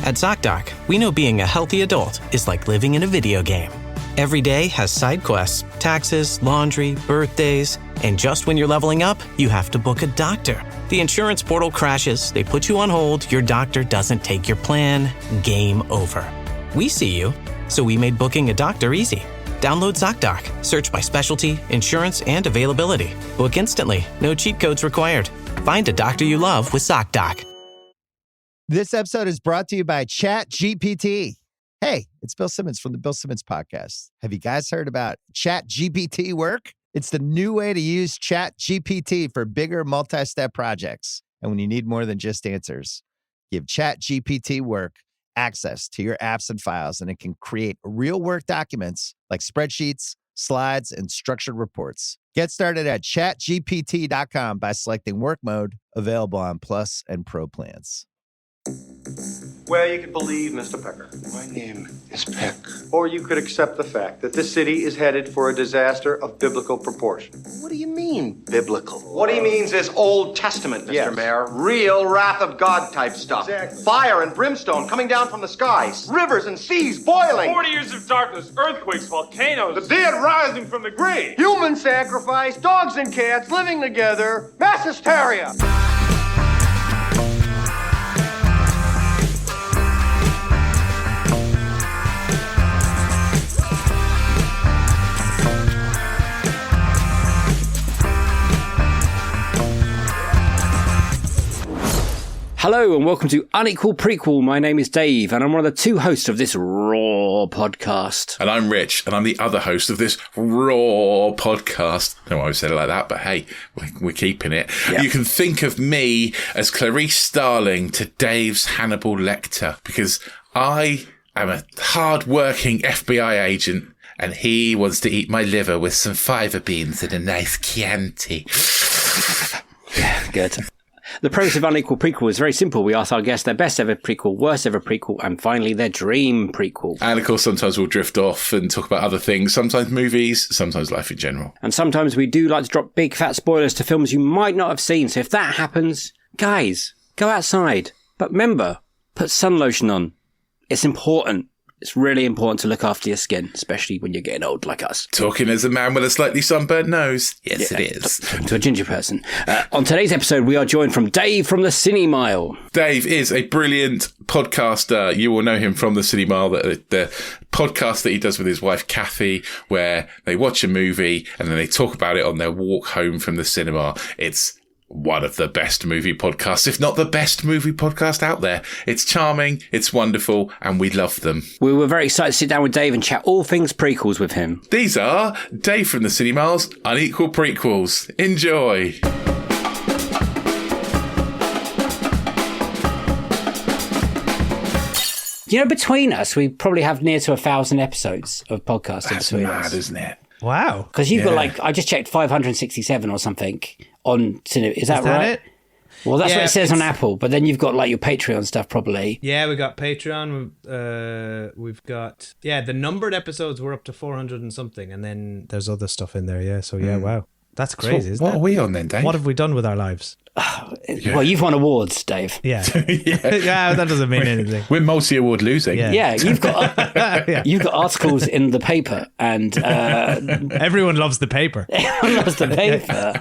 At ZocDoc, we know being a healthy adult is like living in a video game. Every day has side quests, taxes, laundry, birthdays, and just when you're leveling up, you have to book a doctor. The insurance portal crashes, they put you on hold, your doctor doesn't take your plan, game over. We see you, so we made booking a doctor easy. Download ZocDoc, search by specialty, insurance, and availability. Book instantly, no cheat codes required. Find a doctor you love with ZocDoc. This episode is brought to you by ChatGPT. Hey, it's Bill Simmons from the Bill Simmons Podcast. Have you guys heard about ChatGPT work? It's the new way to use ChatGPT for bigger multi-step projects. And when you need more than just answers, give ChatGPT work access to your apps and files, and it can create real work documents like spreadsheets, slides, and structured reports. Get started at chatgpt.com by selecting work mode, available on Plus and Pro plans. Well, you could believe Mr. Pecker. My name is Peck. Or you could accept the fact that this city is headed for a disaster of biblical proportion. What do you mean, biblical? What he means is Old Testament, Mr. Mayor. Real wrath of God type stuff. Exactly. Fire and brimstone coming down from the skies. Rivers and seas boiling. 40 years of darkness, earthquakes, volcanoes. The dead rising from the grave. Human sacrifice, dogs and cats living together. Mass hysteria. Hello and welcome to Unequal Prequel. My name is Dave and I'm one of the two hosts of this Raw podcast. And I'm Rich and I'm the other host of this Raw podcast. I don't know why I said it like that, but hey, we're keeping it. Yeah. You can think of me as Clarice Starling to Dave's Hannibal Lecter, because I am a hard-working FBI agent and he wants to eat my liver with some fava beans and a nice Chianti. Yeah, good. The premise of Unequal Prequel is very simple. We ask our guests their best ever prequel, worst ever prequel, and finally their dream prequel. And of course, sometimes we'll drift off and talk about other things, sometimes movies, sometimes life in general. And sometimes we do like to drop big fat spoilers to films you might not have seen. So if that happens, guys, go outside. But remember, put sun lotion on. It's important. It's really important to look after your skin, especially when you're getting old like us. Talking as a man with a slightly sunburned nose. Yes, yeah, it is. To a ginger person. On today's episode, we are joined from Dave from the Cinemile. Dave is a brilliant podcaster. You will know him from the Cinemile, the podcast that he does with his wife, Kathy, where they watch a movie and then they talk about it on their walk home from the cinema. It's one of the best movie podcasts, if not the best movie podcast out there. It's charming, it's wonderful, and we love them. We were very excited to sit down with Dave and chat all things prequels with him. These are Dave from the Cinemile's Unequal Prequels. Enjoy! You know, between us, we probably have near to 1,000 episodes of podcasting between us. That's mad, isn't it? Wow. Because you've got like, I just checked 567 or something on Cine. Is that right? It? Well, that's what it says on Apple, but then you've got like your Patreon stuff probably. Yeah, we got Patreon. We've got, the numbered episodes were up to 400 and something, and then there's other stuff in there. Yeah, so wow. That's crazy, isn't it? What are we on then, Dave? What have we done with our lives? Well, you've won awards, Dave. Yeah. Yeah, that doesn't mean anything. We're multi-award losing. Yeah, you've got you've got articles in the paper, and everyone loves the paper. Everyone loves the paper,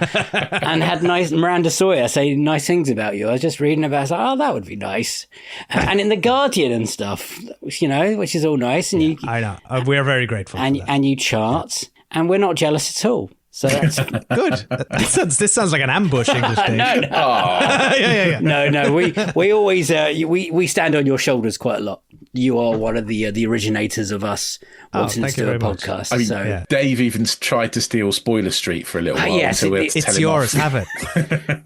and had nice Miranda Sawyer say nice things about you. I was just reading about it, I was like, oh, that would be nice. And in the Guardian and stuff, you know, which is all nice. And I know we're very grateful. And you chart, and we're not jealous at all. So that's good. This sounds like an ambush, English Dave. No. Yeah. No. We always we stand on your shoulders quite a lot. You are one of the originators of us wanting to do a podcast. I mean, Dave even tried to steal Spoiler Street for a little while. Yes, it's yours. Have it.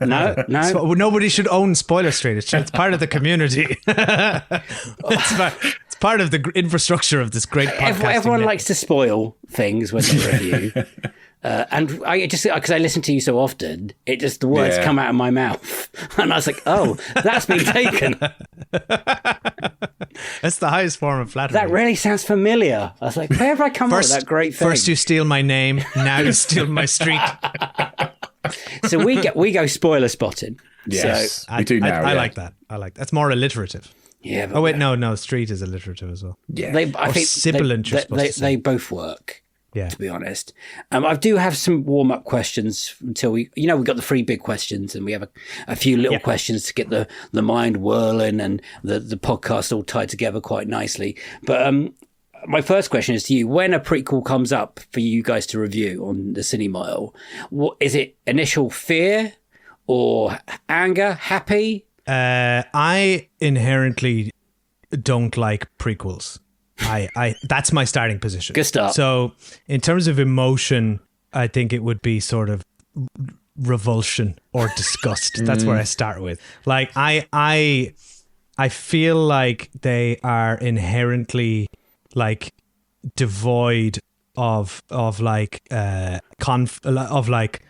No. So, nobody should own Spoiler Street. It's part of the community. It's part of the infrastructure of this great podcast. Everyone likes to spoil things when they review. And I just, because I listen to you so often, the words come out of my mouth. And I was like, oh, that's been taken. That's the highest form of flattery. That really sounds familiar. I was like, where have I come up with that great thing? First you steal my name, now you steal my street. So we go spoiler spotting. Yes, so we do now. I like that. That's more alliterative. Yeah. But Oh wait, no, street is alliterative as well. Yeah. I think sibilant, you're supposed to say. they both work. Yeah. To be honest, I do have some warm up questions until we got the three big questions, and we have a few little questions to get the mind whirling and the podcast all tied together quite nicely. But my first question is to you: when a prequel comes up for you guys to review on the Cinemile, what is it? Initial fear or anger? Happy? I inherently don't like prequels. I that's my starting position. Good start. So in terms of emotion, I think it would be sort of revulsion or disgust. That's where I start with. Like I feel like they are inherently like devoid of like of like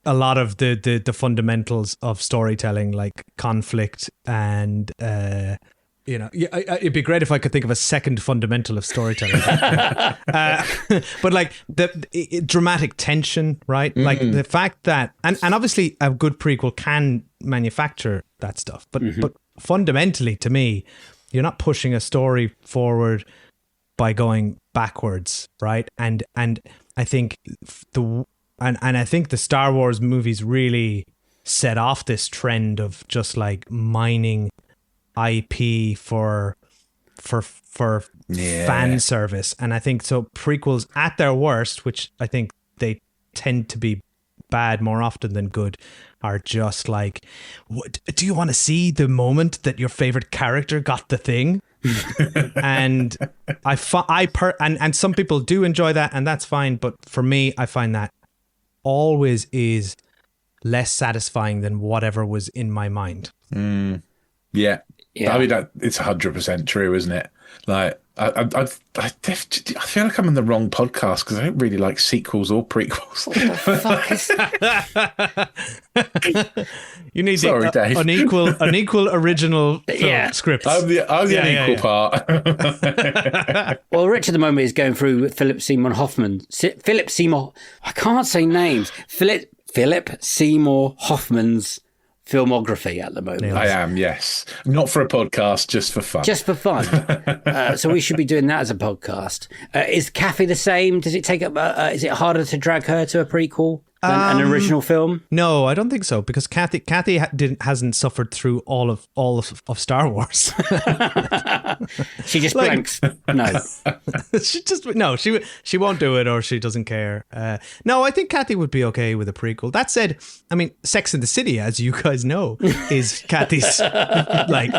a lot of the fundamentals of storytelling, like conflict and it'd be great if I could think of a second fundamental of storytelling. But like the dramatic tension, right? Like the fact that, and obviously a good prequel can manufacture that stuff, but fundamentally to me, you're not pushing a story forward by going backwards, right? And I think I think the Star Wars movies really set off this trend of just like mining IP for fan service. And I think so prequels at their worst, which I think they tend to be bad more often than good, are just like, what, do you want to see the moment that your favorite character got the thing? And and some people do enjoy that, and that's fine, but for me, I find that always is less satisfying than whatever was in my mind. Yeah. I mean, it's 100% true, isn't it? Like, I feel like I'm on the wrong podcast because I don't really like sequels or prequels. You need Dave. unequal original film scripts. I'm the unequal part. Well, Rich at the moment is going through Philip Seymour Hoffman. I can't say names. Philip Seymour Hoffman's filmography at the moment. I am, yes. Not for a podcast, just for fun. Just for fun. So we should be doing that as a podcast. Is Kathy the same? Does it take up? Is it harder to drag her to a prequel than an original film? No, I don't think so, because Kathy hasn't suffered through all of Star Wars. She just blanks. No, she won't do it, or she doesn't care. No, I think Kathy would be okay with a prequel. That said, I mean, Sex and the City, as you guys know, is Kathy's like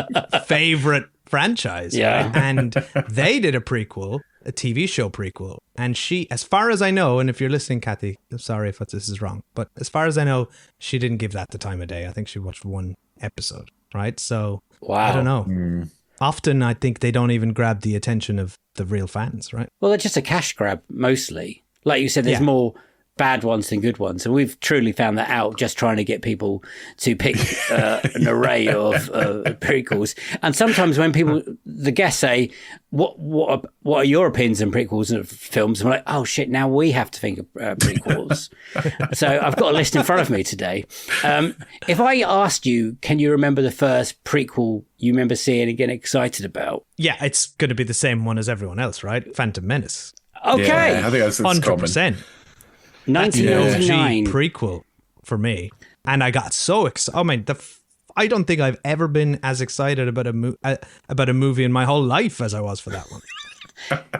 favorite franchise. Yeah, right? And they did a prequel, a TV show prequel, and she, as far as I know, and if you're listening, Kathy, I'm sorry if this is wrong, but as far as I know, she didn't give that the time of day. I think she watched one episode, right? So I don't know. Often I think they don't even grab the attention of the real fans, right? Well, they're just a cash grab mostly. Like you said, there's more bad ones than good ones, and we've truly found that out just trying to get people to pick an array of prequels. And sometimes when the guests say, what are your opinions on prequels and films, I'm like, oh shit, now we have to think of prequels. So I've got a list in front of me today. If I asked you, can you remember the first prequel you remember seeing and getting excited about? Yeah, it's going to be the same one as everyone else, right? Phantom Menace. Okay. Yeah, I think that's 100%. 1989 prequel for me, and I got so excited. Oh man, I don't think I've ever been as excited about a movie in my whole life as I was for that one.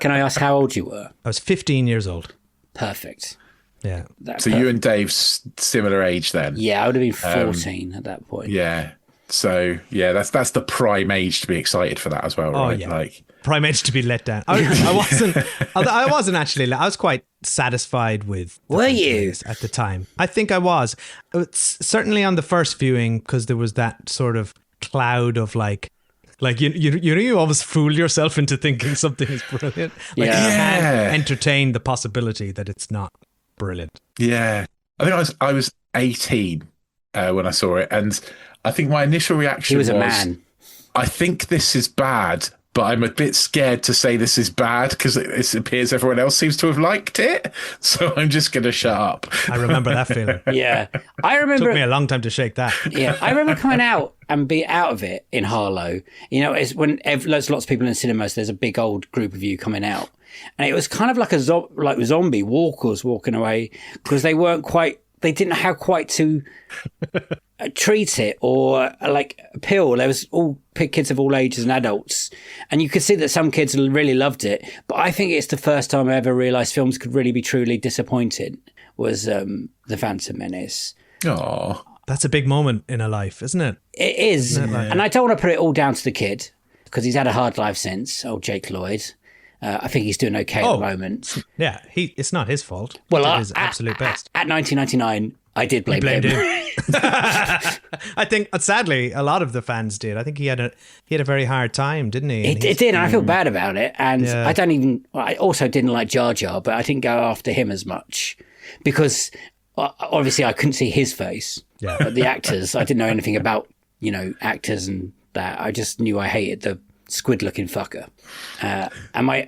Can I ask how old you were? I was 15 years old. Perfect. Yeah. So you and Dave's similar age then? Yeah, I would have been 14 at that point. Yeah. So yeah, that's the prime age to be excited for that as well, right? Oh, yeah. Like prime age to be let down. I wasn't actually. I was quite satisfied with. Were you at the time? I think I was. It's certainly on the first viewing, because there was that sort of cloud of like you always fool yourself into thinking something is brilliant. Like you can't entertain the possibility that it's not brilliant. Yeah, I think I was 18 when I saw it, and I think my initial reaction was, a man. I think this is bad, but I'm a bit scared to say this is bad because it appears everyone else seems to have liked it. So I'm just going to shut up. I remember that feeling. Yeah. I remember. Took me a long time to shake that. Yeah. I remember coming out and be out of it in Harlow. You know, it's when lots of people in cinemas, there's a big old group of you coming out. And it was kind of like like zombie walkers walking away because they didn't know how quite to treat it or like appeal. There was all kids of all ages and adults, and you could see that some kids really loved it. But I think it's the first time I ever realised films could really be truly disappointed was The Phantom Menace. Oh, that's a big moment in a life, isn't it? It is, Isn't it, like- and I don't want to put it all down to the kid because he's had a hard life since. Old Jake Lloyd. I think he's doing okay at the moment. Yeah, it's not his fault. Well, He did his absolute best. At 1999, I did blame Blamed him. him. I think, sadly, a lot of the fans did. I think he had a very hard time, didn't he? It did, and I feel bad about it. And Yeah. I also didn't like Jar Jar, but I didn't go after him as much because obviously I couldn't see his face. Yeah. But the actors, I didn't know anything about, actors and that. I just knew I hated the squid-looking fucker. And my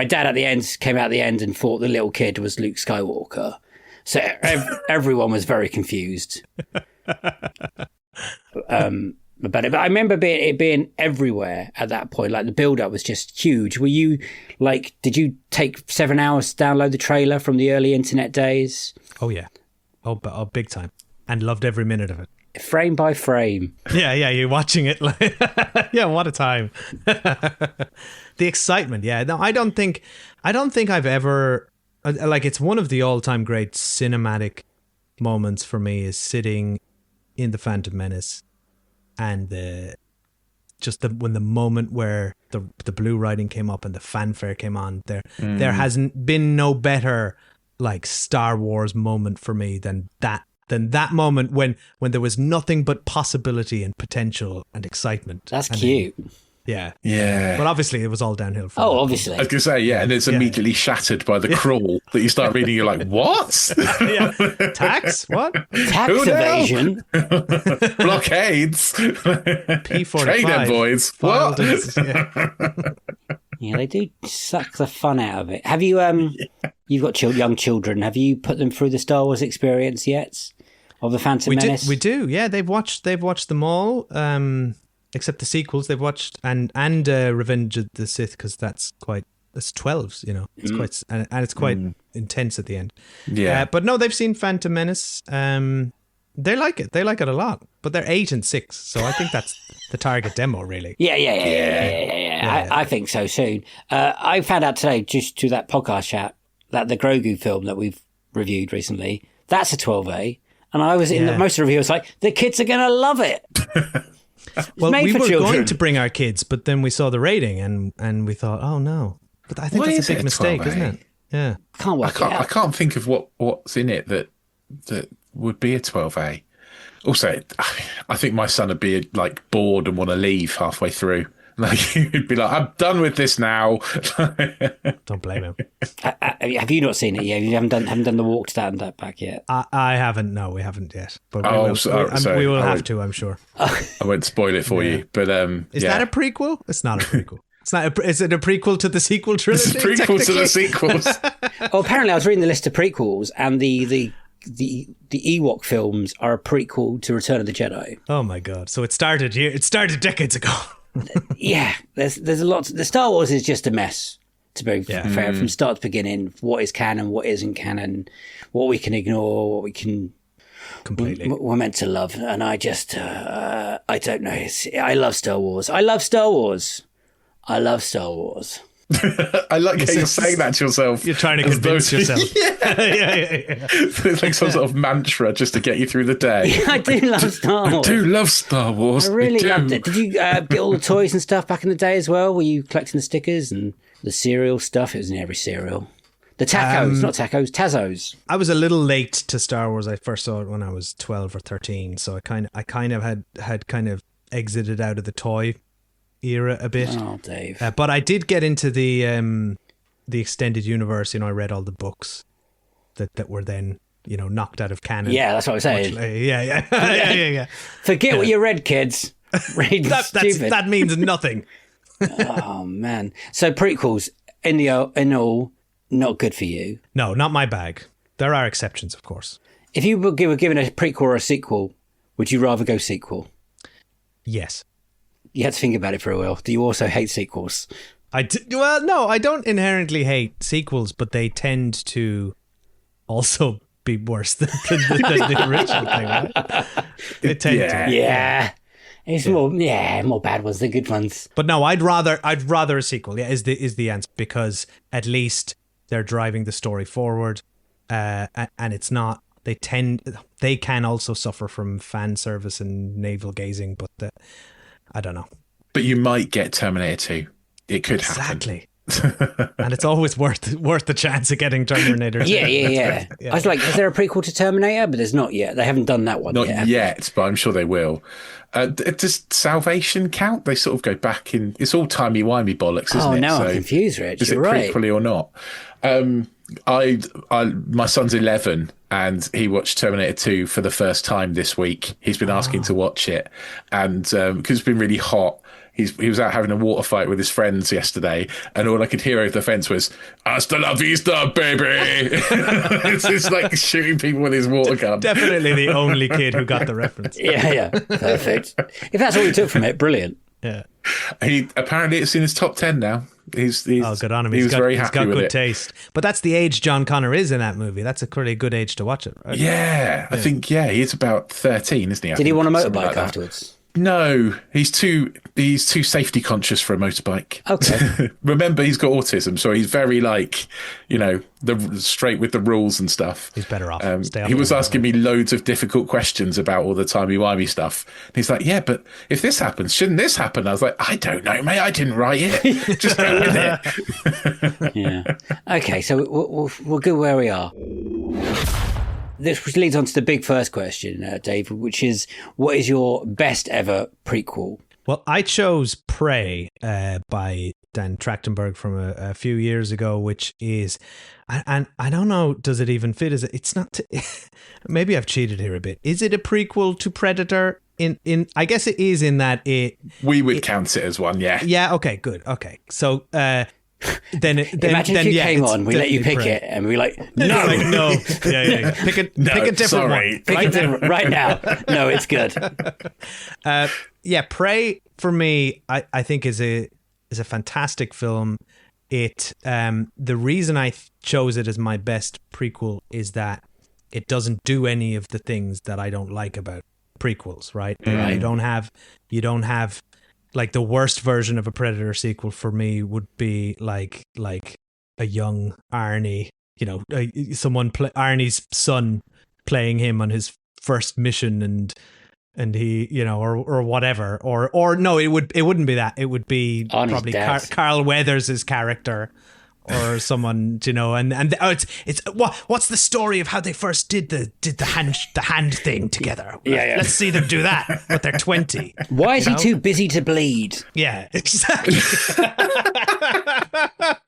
dad at the end came out at the end and thought the little kid was Luke Skywalker. So everyone was very confused about it. But I remember it being everywhere at that point. Like the build-up was just huge. Were you did you take 7 hours to download the trailer from the early internet days? Oh, yeah. Oh, big time. And loved every minute of it. Frame by frame. Yeah, you're watching it. Yeah, what a time. The excitement. Yeah, no, I don't think I've ever, it's one of the all-time great cinematic moments for me is sitting in The Phantom Menace and when the moment where the blue writing came up and the fanfare came on, there hasn't been no better Star Wars moment for me than that moment when there was nothing but possibility and potential and excitement. That's cute. Yeah. Yeah. Well, obviously, it was all downhill from Oh, that. obviously. I was going to say, yeah, and it's immediately shattered by the crawl that you start reading. You're like, what? Yeah. Tax? What? Tax evasion. Blockades. P45. Trader boys. What? Yeah, they do suck the fun out of it. Have you, you've got young children, have you put them through the Star Wars experience yet? Of The Phantom Menace? We do, yeah. They've watched them all, except the sequels. They've watched, and Revenge of the Sith, because that's 12s, It's quite, and it's quite intense at the end. Yeah. But no, they've seen Phantom Menace. They like it. They like it a lot. But they're 8 and 6, so I think that's the target demo, really. Yeah. I think so soon. I found out today, just to that podcast chat, that the Grogu film that we've reviewed recently, that's a 12A. And I was in most of the review, was like, the kids are going to love it. Well, made we for were children. going to bring our kids, but then we saw the rating and we thought, oh no. But I think Why that's is a it big a mistake, 12A? isn't it? Yeah. I can't think of what's in it that would be a 12A. Also, I think my son would be bored and want to leave halfway through. He'd be like, I'm done with this now. Don't blame him. Have you not seen it yet? You haven't done the walk to that and that back yet? I haven't. No, we haven't yet. But sorry. we will I have won't- to, I'm sure. I won't spoil it for you, but Is that a prequel? It's not a prequel. It's not. Is it a prequel to the sequel trilogy? It's a prequel to the technically? sequels. Oh, apparently I was reading the list of prequels, and the Ewok films are a prequel to Return of the Jedi. Oh my god! So it started here. It started decades ago. Yeah, there's a lot. The Star Wars is just a mess, to be fair, from start to beginning. What is canon, what isn't canon, what we can ignore, what we can Completely. we're meant to love. And I just, I don't know. I love Star Wars. I love Star Wars. I love Star Wars. I like how you're saying that to yourself. You're trying to as convince though- yourself. Yeah. It's like some sort of mantra just to get you through the day. I do love Star I Wars. do love Star Wars. I really do. loved it. Did you get all the toys and stuff back in the day as well? Were you collecting the stickers and the cereal stuff? It was in every cereal. The tacos, not tacos, Tazos. I was a little late to Star Wars. I first saw it when I was 12 or 13, so I kind of had kind of exited out of the toy era a bit. Oh, Dave. But I did get into the extended universe. I read all the books that were then knocked out of canon. Yeah, that's what I'm saying. Yeah. Forget what you read, kids. Read stupid. That means nothing. Oh man! So prequels in all not good for you. No, not my bag. There are exceptions, of course. If you were given a prequel or a sequel, would you rather go sequel? Yes. You had to think about it for a while. Do you also hate sequels? Well, no, I don't inherently hate sequels, but they tend to also be worse than the original thing, right? They tend to. Yeah. It's more bad ones than good ones. But no, I'd rather a sequel. Yeah, is the answer, because at least they're driving the story forward, and it's not. They can also suffer from fan service and navel gazing, but I don't know. But you might get Terminator 2. It could happen. Exactly. And it's always worth the chance of getting Terminator 2. Yeah. I was like, is there a prequel to Terminator? But there's not yet. They haven't done that one Not yet. yet, but I'm sure they will. Does Salvation count? They sort of go back in. It's all timey-wimey bollocks, isn't it? Oh, now I'm confused, Rich. Is it right. prequely or not? My son's 11 and he watched Terminator 2 for the first time this week. He's been asking to watch it, and because it's been really hot, he was out having a water fight with his friends yesterday, and all I could hear over the fence was "Hasta la vista, baby." it's like shooting people with his water gun. Definitely the only kid who got the reference. Yeah, perfect. If that's all you took from it, brilliant. Yeah. Apparently it's in his top 10 now. He's good on him. He was very happy with it. He's got good it. taste. But that's the age John Connor is in that movie. That's a pretty good age to watch it, right? Yeah, I think he's about 13, isn't he? Did he want a motorbike afterwards? No, he's too safety conscious for a motorbike. Okay. Remember, he's got autism, so he's very straight with the rules and stuff. He's better off. He was asking me loads of difficult questions about all the timey-wimey stuff. And he's like, yeah, but if this happens, shouldn't this happen? I was like, I don't know, mate. I didn't write it. Just go with it. Yeah. Okay, so we'll go where we are. This leads on to the big first question, Dave, which is, what is your best ever prequel? Well, I chose Prey by Dan Trachtenberg from a few years ago, which is, and I don't know, does it even fit? It's not, maybe I've cheated here a bit. Is it a prequel to Predator? In I guess it is, in that we would count it as one, yeah. Yeah, okay, good, okay. So, then imagine if you came on, we let you pick Prey. it, and we were like, no, no, yeah. Pick a different one. Pick a different right now. No, it's good. Prey for me, I think is a fantastic film. It the reason I chose it as my best prequel is that it doesn't do any of the things that I don't like about prequels. Right? You don't have like the worst version of a Predator sequel for me would be like a young Arnie, Arnie's son playing him on his first mission, and he, or whatever, or no, it wouldn't be that. It would be Arnie's probably Carl Weathers' character. Or someone, and it's what's the story of how they first did the hand thing together? Yeah. Let's see them do that, but they're 20. Why is he too busy to bleed? Yeah, exactly. I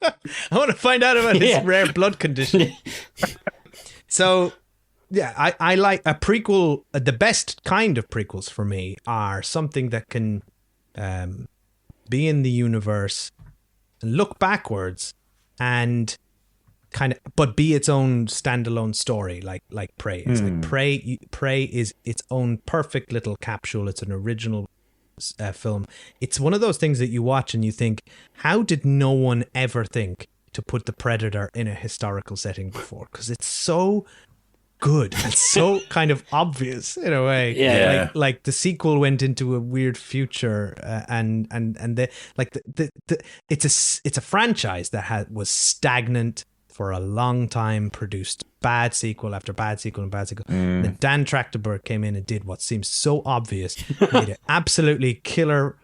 want to find out about his rare blood condition. So, yeah, I like a prequel. The best kind of prequels for me are something that can be in the universe and look backwards and kind of, but be its own standalone story, like Prey. It's like Prey is its own perfect little capsule. It's an original film. It's one of those things that you watch and you think, how did no one ever think to put the Predator in a historical setting before? Because it's so good and so kind of obvious in a way. Yeah. Like the sequel went into a weird future, and it's a franchise that was stagnant for a long time, produced bad sequel after bad sequel and bad sequel. Then Dan Trachtenberg came in and did what seems so obvious, made it absolutely killer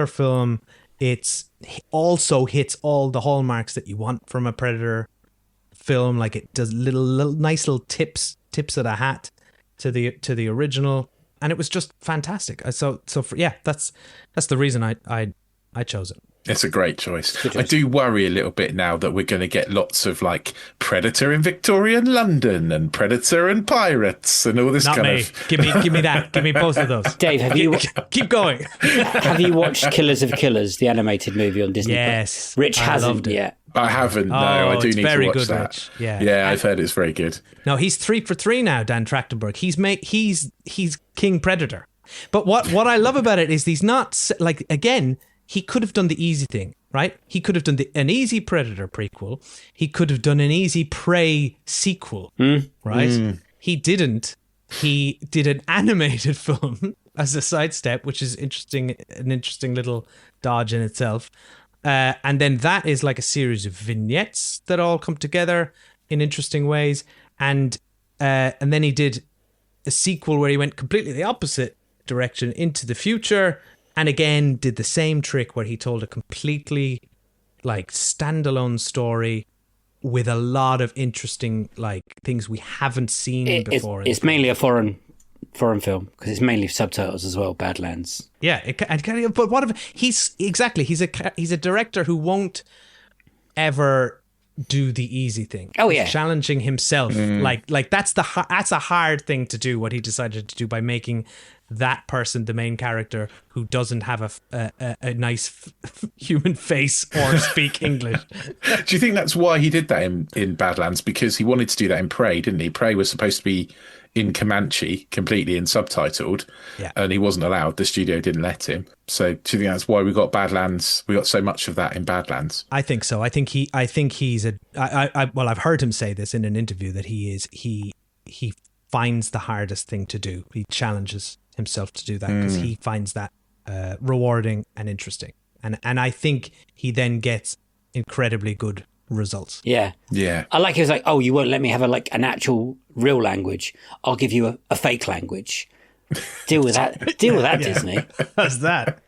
film. It also hits all the hallmarks that you want from a Predator film. Like, it does little nice little tips of the hat to the original, and it was just fantastic. That's the reason I chose it. It's a great choice. I do worry a little bit now that we're going to get lots of like Predator in Victorian London and Predator and Pirates and all this Not kind me. of. Give me that. Give me both of those. Dave, have you Keep going. have you watched Killers of Killers, the animated movie on Disney+? Yes, Rich I hasn't loved it. yet. I haven't. No, I do it's need very to watch good, that. Rich. Yeah, Yeah, I've heard it's very good. No, he's 3 for 3 now, Dan Trachtenberg. He's King Predator. But what I love about it is he's not like, again, he could have done the easy thing, right? He could have done an easy Predator prequel. He could have done an easy Prey sequel, right? He didn't. He did an animated film as a sidestep, which is an interesting little dodge in itself. And then that is like a series of vignettes that all come together in interesting ways. And then he did a sequel where he went completely the opposite direction into the future, and again did the same trick where he told a completely like standalone story with a lot of interesting like things we haven't seen before. It's mainly a foreign film because it's mainly subtitles as well. Badlands. Yeah, but what if he's a director who won't ever do the easy thing. Oh yeah, he's challenging himself. Like that's a hard thing to do. What he decided to do by making that person the main character who doesn't have a nice human face or speak English. Do you think that's why he did that in Badlands? Because he wanted to do that in Prey, didn't he? Prey was supposed to be in Comanche completely and subtitled, and he wasn't allowed. The studio didn't let him. So do you think that's why we got Badlands? We got so much of that in Badlands. I think so. I think he's I've heard him say this in an interview that he finds the hardest thing to do. He challenges himself to do that because he finds that rewarding and interesting. And I think he then gets incredibly good results. Yeah. I like he was like, oh, you won't let me have an actual real language. I'll give you a fake language. Deal with that. Disney. How's that?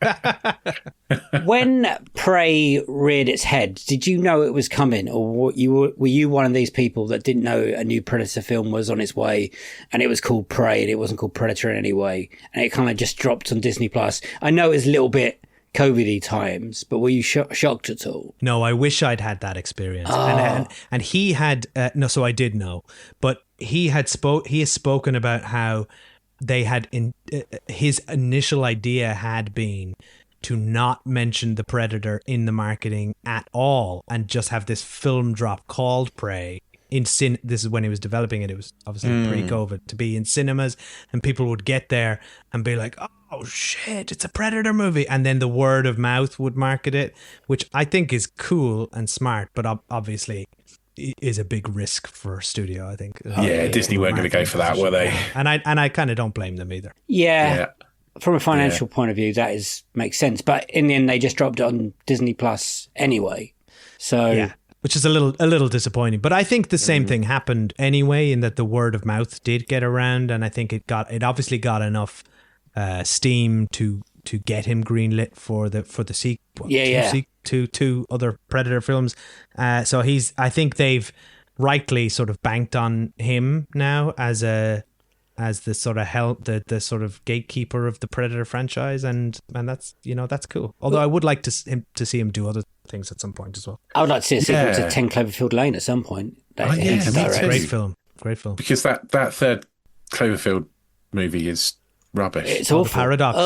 When Prey reared its head, did you know it was coming, or were you one of these people that didn't know a new Predator film was on its way, and it was called Prey and it wasn't called Predator in any way, and it kind of just dropped on Disney Plus? I know it was a little bit COVID-y times, but were you shocked at all? No, I wish I'd had that experience. And he had no, so I did know, but he has spoken about how they had his initial idea had been to not mention the Predator in the marketing at all and just have this film drop called Prey this is when he was developing it. It was obviously pre-COVID, to be in cinemas, and people would get there and be like, oh shit, it's a Predator movie, and then the word of mouth would market it, which I think is cool and smart, but obviously is a big risk for a studio, I think. Disney weren't going to go for that, were they? And I kind of don't blame them either. Yeah. From a financial point of view, that makes sense. But in the end, they just dropped it on Disney Plus anyway. So which is a little disappointing. But I think the same thing happened anyway, in that the word of mouth did get around, and I think it obviously got enough steam to get him greenlit for the sequel. Two other Predator films. So I think they've rightly sort of banked on him now as the sort of the sort of gatekeeper of the Predator franchise, and that's that's cool. Although I would like to see him do other things at some point as well. I would like to see a sequel to 10 Cloverfield Lane at some point. Great film. Because that third Cloverfield movie is rubbish. It's awful. The Paradox.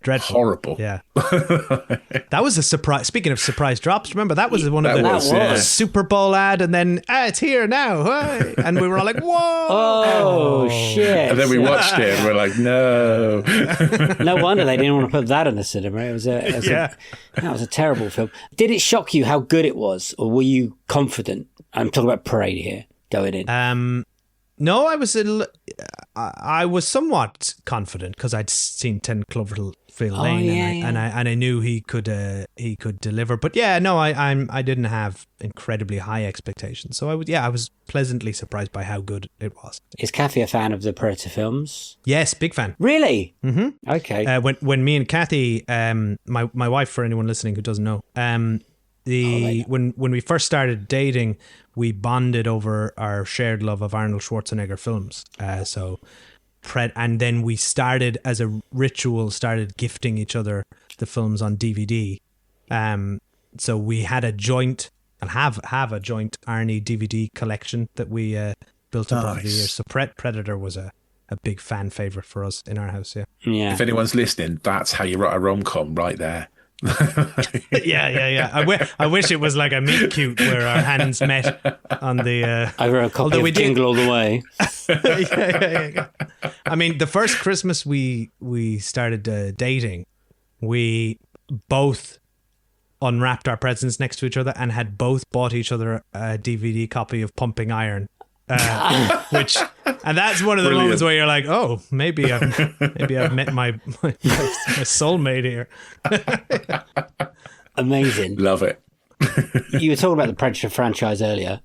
Dreadful. Horrible. Yeah. That was a surprise. Speaking of surprise drops, remember that was one of the Super Bowl ad, and then it's here now. Hey. And we were all like, whoa. Oh, shit. And then we watched it and we're like, no. No wonder they didn't want to put that in the cinema. That was a terrible film. Did it shock you how good it was, or were you confident? I'm talking about Parade here, going in. No, I was somewhat confident because I'd seen 10 Cloverfield Lane, and I knew he could deliver. But I didn't have incredibly high expectations. So I was pleasantly surprised by how good it was. Is Kathy a fan of the Predator films? Yes, big fan. Really? Mm-hmm. Okay. When me and Kathy, my wife, for anyone listening who doesn't know, when we first started dating, we bonded over our shared love of Arnold Schwarzenegger films. And then we started as a ritual, gifting each other the films on DVD. So we had a joint, and have a joint Arnie DVD collection that we built up over the years. So Predator was a big fan favorite for us in our house. If anyone's listening, that's how you write a rom-com right there. Yeah. I wish it was like a meet cute where our hands met on the. I wrote a copy of Jingle All the Way. Yeah. I mean, the first Christmas we started dating, we both unwrapped our presents next to each other and had both bought each other a DVD copy of Pumping Iron. And that's one of the moments where you're like, oh, maybe I've met my soulmate here. Amazing. Love it. You were talking about the Predator franchise earlier.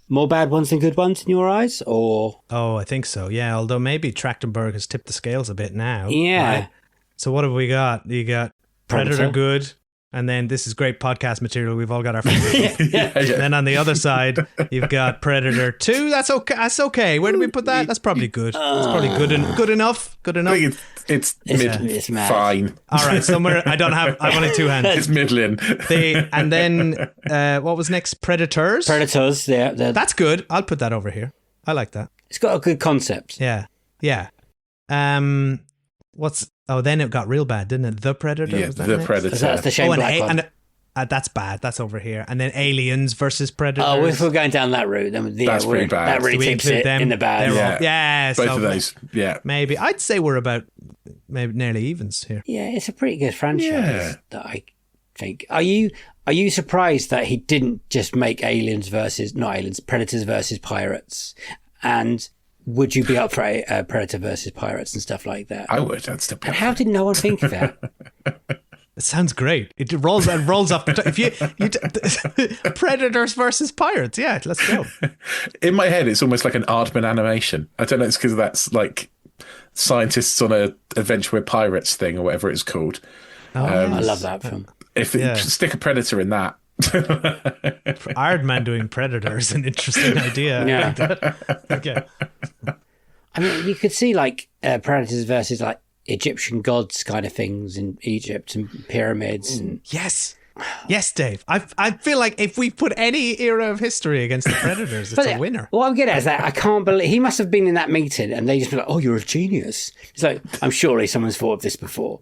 More bad ones than good ones in your eyes, or? Oh, I think so. Yeah, although maybe Trachtenberg has tipped the scales a bit now. Yeah. Right? So what have we got? You got Predator good. And then this is great podcast material. We've all got our favorites. Yeah. Then on the other side, you've got Predator 2. That's okay. Where do we put that? That's probably good. It's probably good enough. Good enough. I think it's mad. fine. All right, somewhere I've only two hands. It's middling. And then what was next? Predators. Yeah. That's good. I'll put that over here. I like that. It's got a good concept. Yeah. Then it got real bad, didn't it? The Predator? Yeah, was that The next? Predator. That's the Shane Black one. That's bad. That's over here. And then Aliens versus Predators. Oh, if we're going down that route, then That's pretty bad. That really tips it in the bad. Both of those. Yeah. Maybe. I'd say we're about maybe nearly evens here. Yeah, it's a pretty good franchise that I think. Are you surprised that he didn't just make Predators versus Pirates? And would you be up for a Predator versus Pirates and stuff like that? I would. That's the. And how did no one think of that? It sounds great. It rolls off the top. If you Predators versus Pirates, yeah, let's go. In my head, it's almost like an Aardman animation. I don't know. It's because that's like scientists on a adventure with pirates thing or whatever it's called. I love that film. Stick a Predator in that. Iron Man doing Predator is an interesting idea. Yeah. Okay. I mean, you could see like Predators versus like Egyptian gods kind of things in Egypt and pyramids. And Yes, Dave. I feel like if we put any era of history against the Predators, it's a winner. What I'm getting at is that I can't believe he must have been in that meeting and they just be like, "Oh, you're a genius." It's like, I'm surely someone's thought of this before.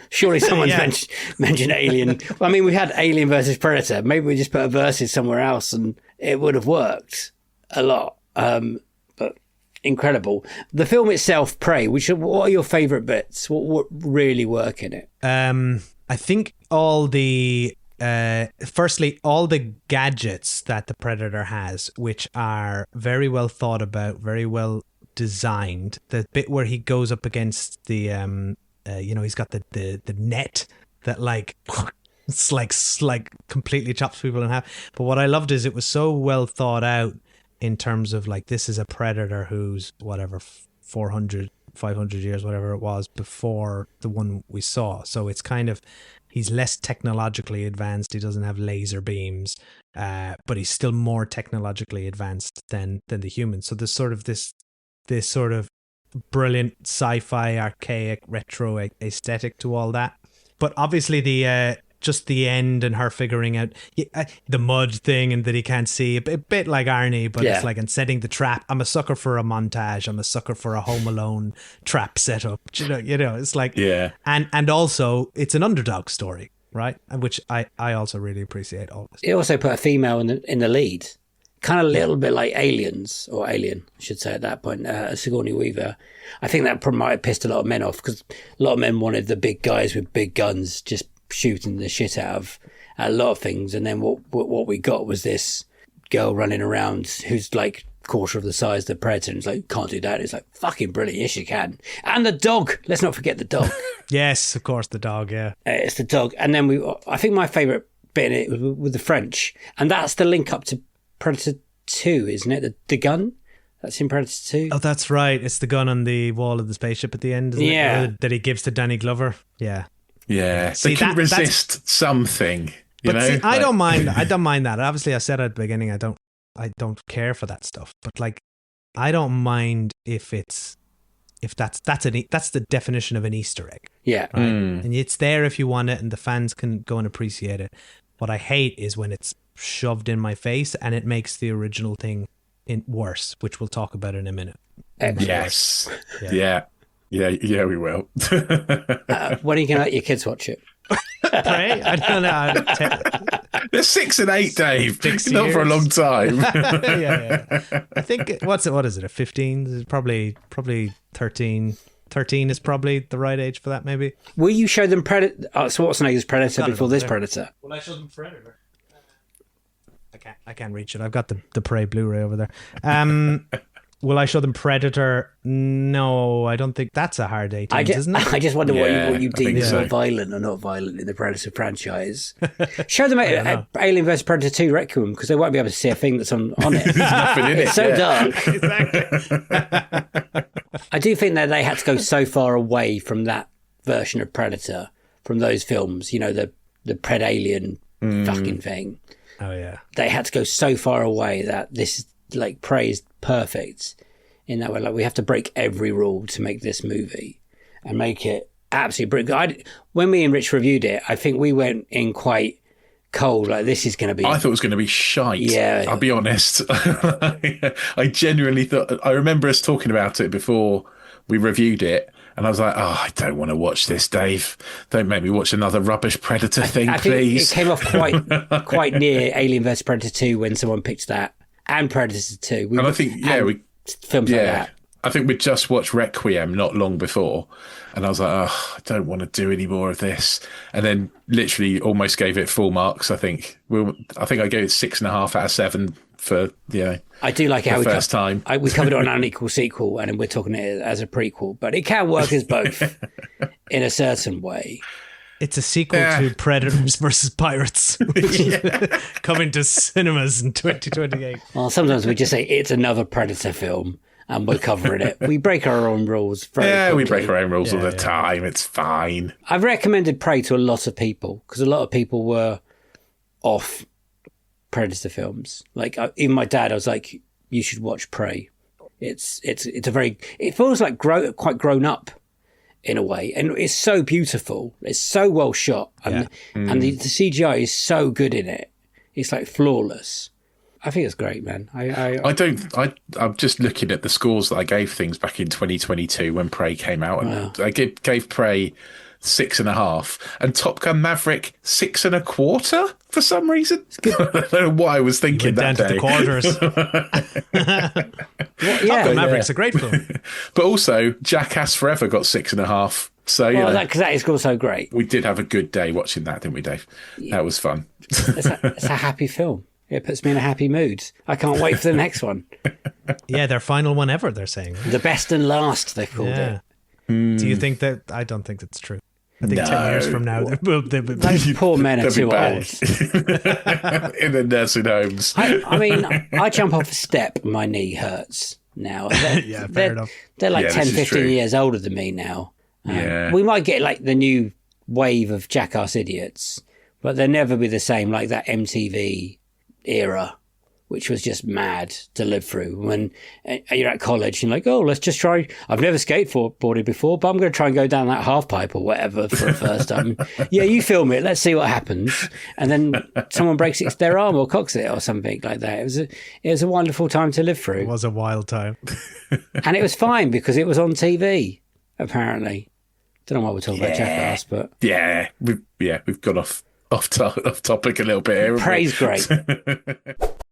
Surely someone's mentioned Alien. Well, I mean, we had Alien versus Predator. Maybe we just put a versus somewhere else and it would have worked a lot. But incredible. The film itself, Prey, what are your favourite bits? What really work in it? I think all the gadgets that the Predator has, which are very well thought about, very well designed. The bit where he goes up against the he's got the net that like it's like completely chops people in half. But what I loved is it was so well thought out in terms of like, this is a predator who's whatever 400 500 years whatever it was before the one we saw. So it's kind of, he's less technologically advanced, he doesn't have laser beams, but he's still more technologically advanced than the humans. So there's sort of this sort of brilliant sci-fi archaic retro aesthetic to all that. But obviously the just the end and her figuring out the mud thing and that he can't see, a bit like Arnie, but it's like, and setting the trap. I'm a sucker for a montage. I'm a sucker for a Home Alone trap setup. You know, it's like, and also it's an underdog story, right? Which I also really appreciate always. He also put a female in the lead, kind of a little bit like Alien, I should say at that point, Sigourney Weaver. I think that might have pissed a lot of men off because a lot of men wanted the big guys with big guns just shooting the shit out of a lot of things, and then what we got was this girl running around who's like quarter of the size of the Predator, and it's like, can't do that. It's like, fucking brilliant, yes you can. And the dog, let's not forget the dog. Yes, of course, the dog, yeah. It's the dog. And then I think my favourite bit in it was with the French, and that's the link up to Predator 2, isn't it? The gun that's in Predator 2. Oh, that's right, it's the gun on the wall of the spaceship at the end, isn't it? That he gives to Danny Glover. Yeah, see, they can resist something. You know? See, I don't mind. I don't mind that. Obviously, I said at the beginning, I don't care for that stuff. But like, I don't mind if it's if that's the definition of an Easter egg. Yeah. Right? And it's there if you want it, and the fans can go and appreciate it. What I hate is when it's shoved in my face and it makes the original thing worse, which we'll talk about in a minute. Yes. Yeah, we will. When are you going to let your kids watch it? Prey? I don't know. They're 6 and 8, Dave. Not for a long time. Yeah. I think, what is it, a 15? Probably 13. 13 is probably the right age for that, maybe. Will you show them Predator? Schwarzenegger's Predator before this Predator? Will I show them Predator? I can't reach it. I've got the Prey Blu-ray over there. Will I show them Predator? No, I don't think that's a hard 18, isn't it? I just wonder what you deem as violent or not violent in the Predator franchise. Show them Alien vs Predator 2 Requiem, because they won't be able to see a thing that's on it. There's nothing in it. It's so dark. Exactly. I do think that they had to go so far away from that version of Predator, from those films, you know, the Pred Alien fucking thing. Oh, yeah. They had to go so far away that this is like Prey is perfect in that way. Like, we have to break every rule to make this movie and make it absolutely brilliant. When me and Rich reviewed it, I think we went in quite cold. Like, this is going to be. I thought it was going to be shite. Yeah, I'll be honest. I genuinely thought. I remember us talking about it before we reviewed it. And I was like, I don't want to watch this, Dave. Don't make me watch another rubbish Predator thing, I please. Think it came off quite near Alien vs Predator 2 when someone picked that, and Predator 2. And I think, films like that. I think we just watched Requiem not long before, and I was like, I don't want to do any more of this. And then literally almost gave it full marks. I think I gave it 6.5 out of 7 for I do like it how we first time. We covered it on Unequal Sequel, and we're talking it as a prequel, but it can work as both in a certain way. It's a sequel to Predators versus Pirates, which is coming to cinemas in 2028. Well, sometimes we just say it's another Predator film, and we're covering it. We break our own rules very quickly. We break our own rules all the time. It's fine. I've recommended Prey to a lot of people because a lot of people were off Predator films. Like, even my dad, I was like, you should watch Prey. It feels like quite grown up in a way, and it's so beautiful. It's so well shot, and the CGI is so good in it. It's like flawless. I think it's great, man. I'm just looking at the scores that I gave things back in 2022 when Prey came out, and I gave Prey 6.5, and Top Gun Maverick 6.25 for some reason. I don't know what I was thinking that day. To the quarters. Top Gun Maverick's a great film. But also, Jackass Forever got 6.5. So because that is also great. We did have a good day watching that, didn't we, Dave? Yeah. That was fun. It's a happy film. It puts me in a happy mood. I can't wait for the next one. Yeah, their final one ever, they're saying. The best and last, they called it. Do you think that? I don't think that's true. I think 10 years from now, those poor men are too old. In the nursing homes. I mean, I jump off a step and my knee hurts now. Fair enough. They're like 10, 15 years older than me now. We might get like the new wave of jackass idiots, but they'll never be the same like that MTV era, which was just mad to live through. When you're at college, you're like, let's just try. I've never skateboarded before, but I'm going to try and go down that half pipe or whatever for the first time. Yeah, you film it. Let's see what happens. And then someone breaks their arm or cocks it or something like that. It was a wonderful time to live through. It was a wild time. And it was fine because it was on TV, apparently. Don't know why we're talking about Jackass, but... we've got off topic a little bit here. Prey's great.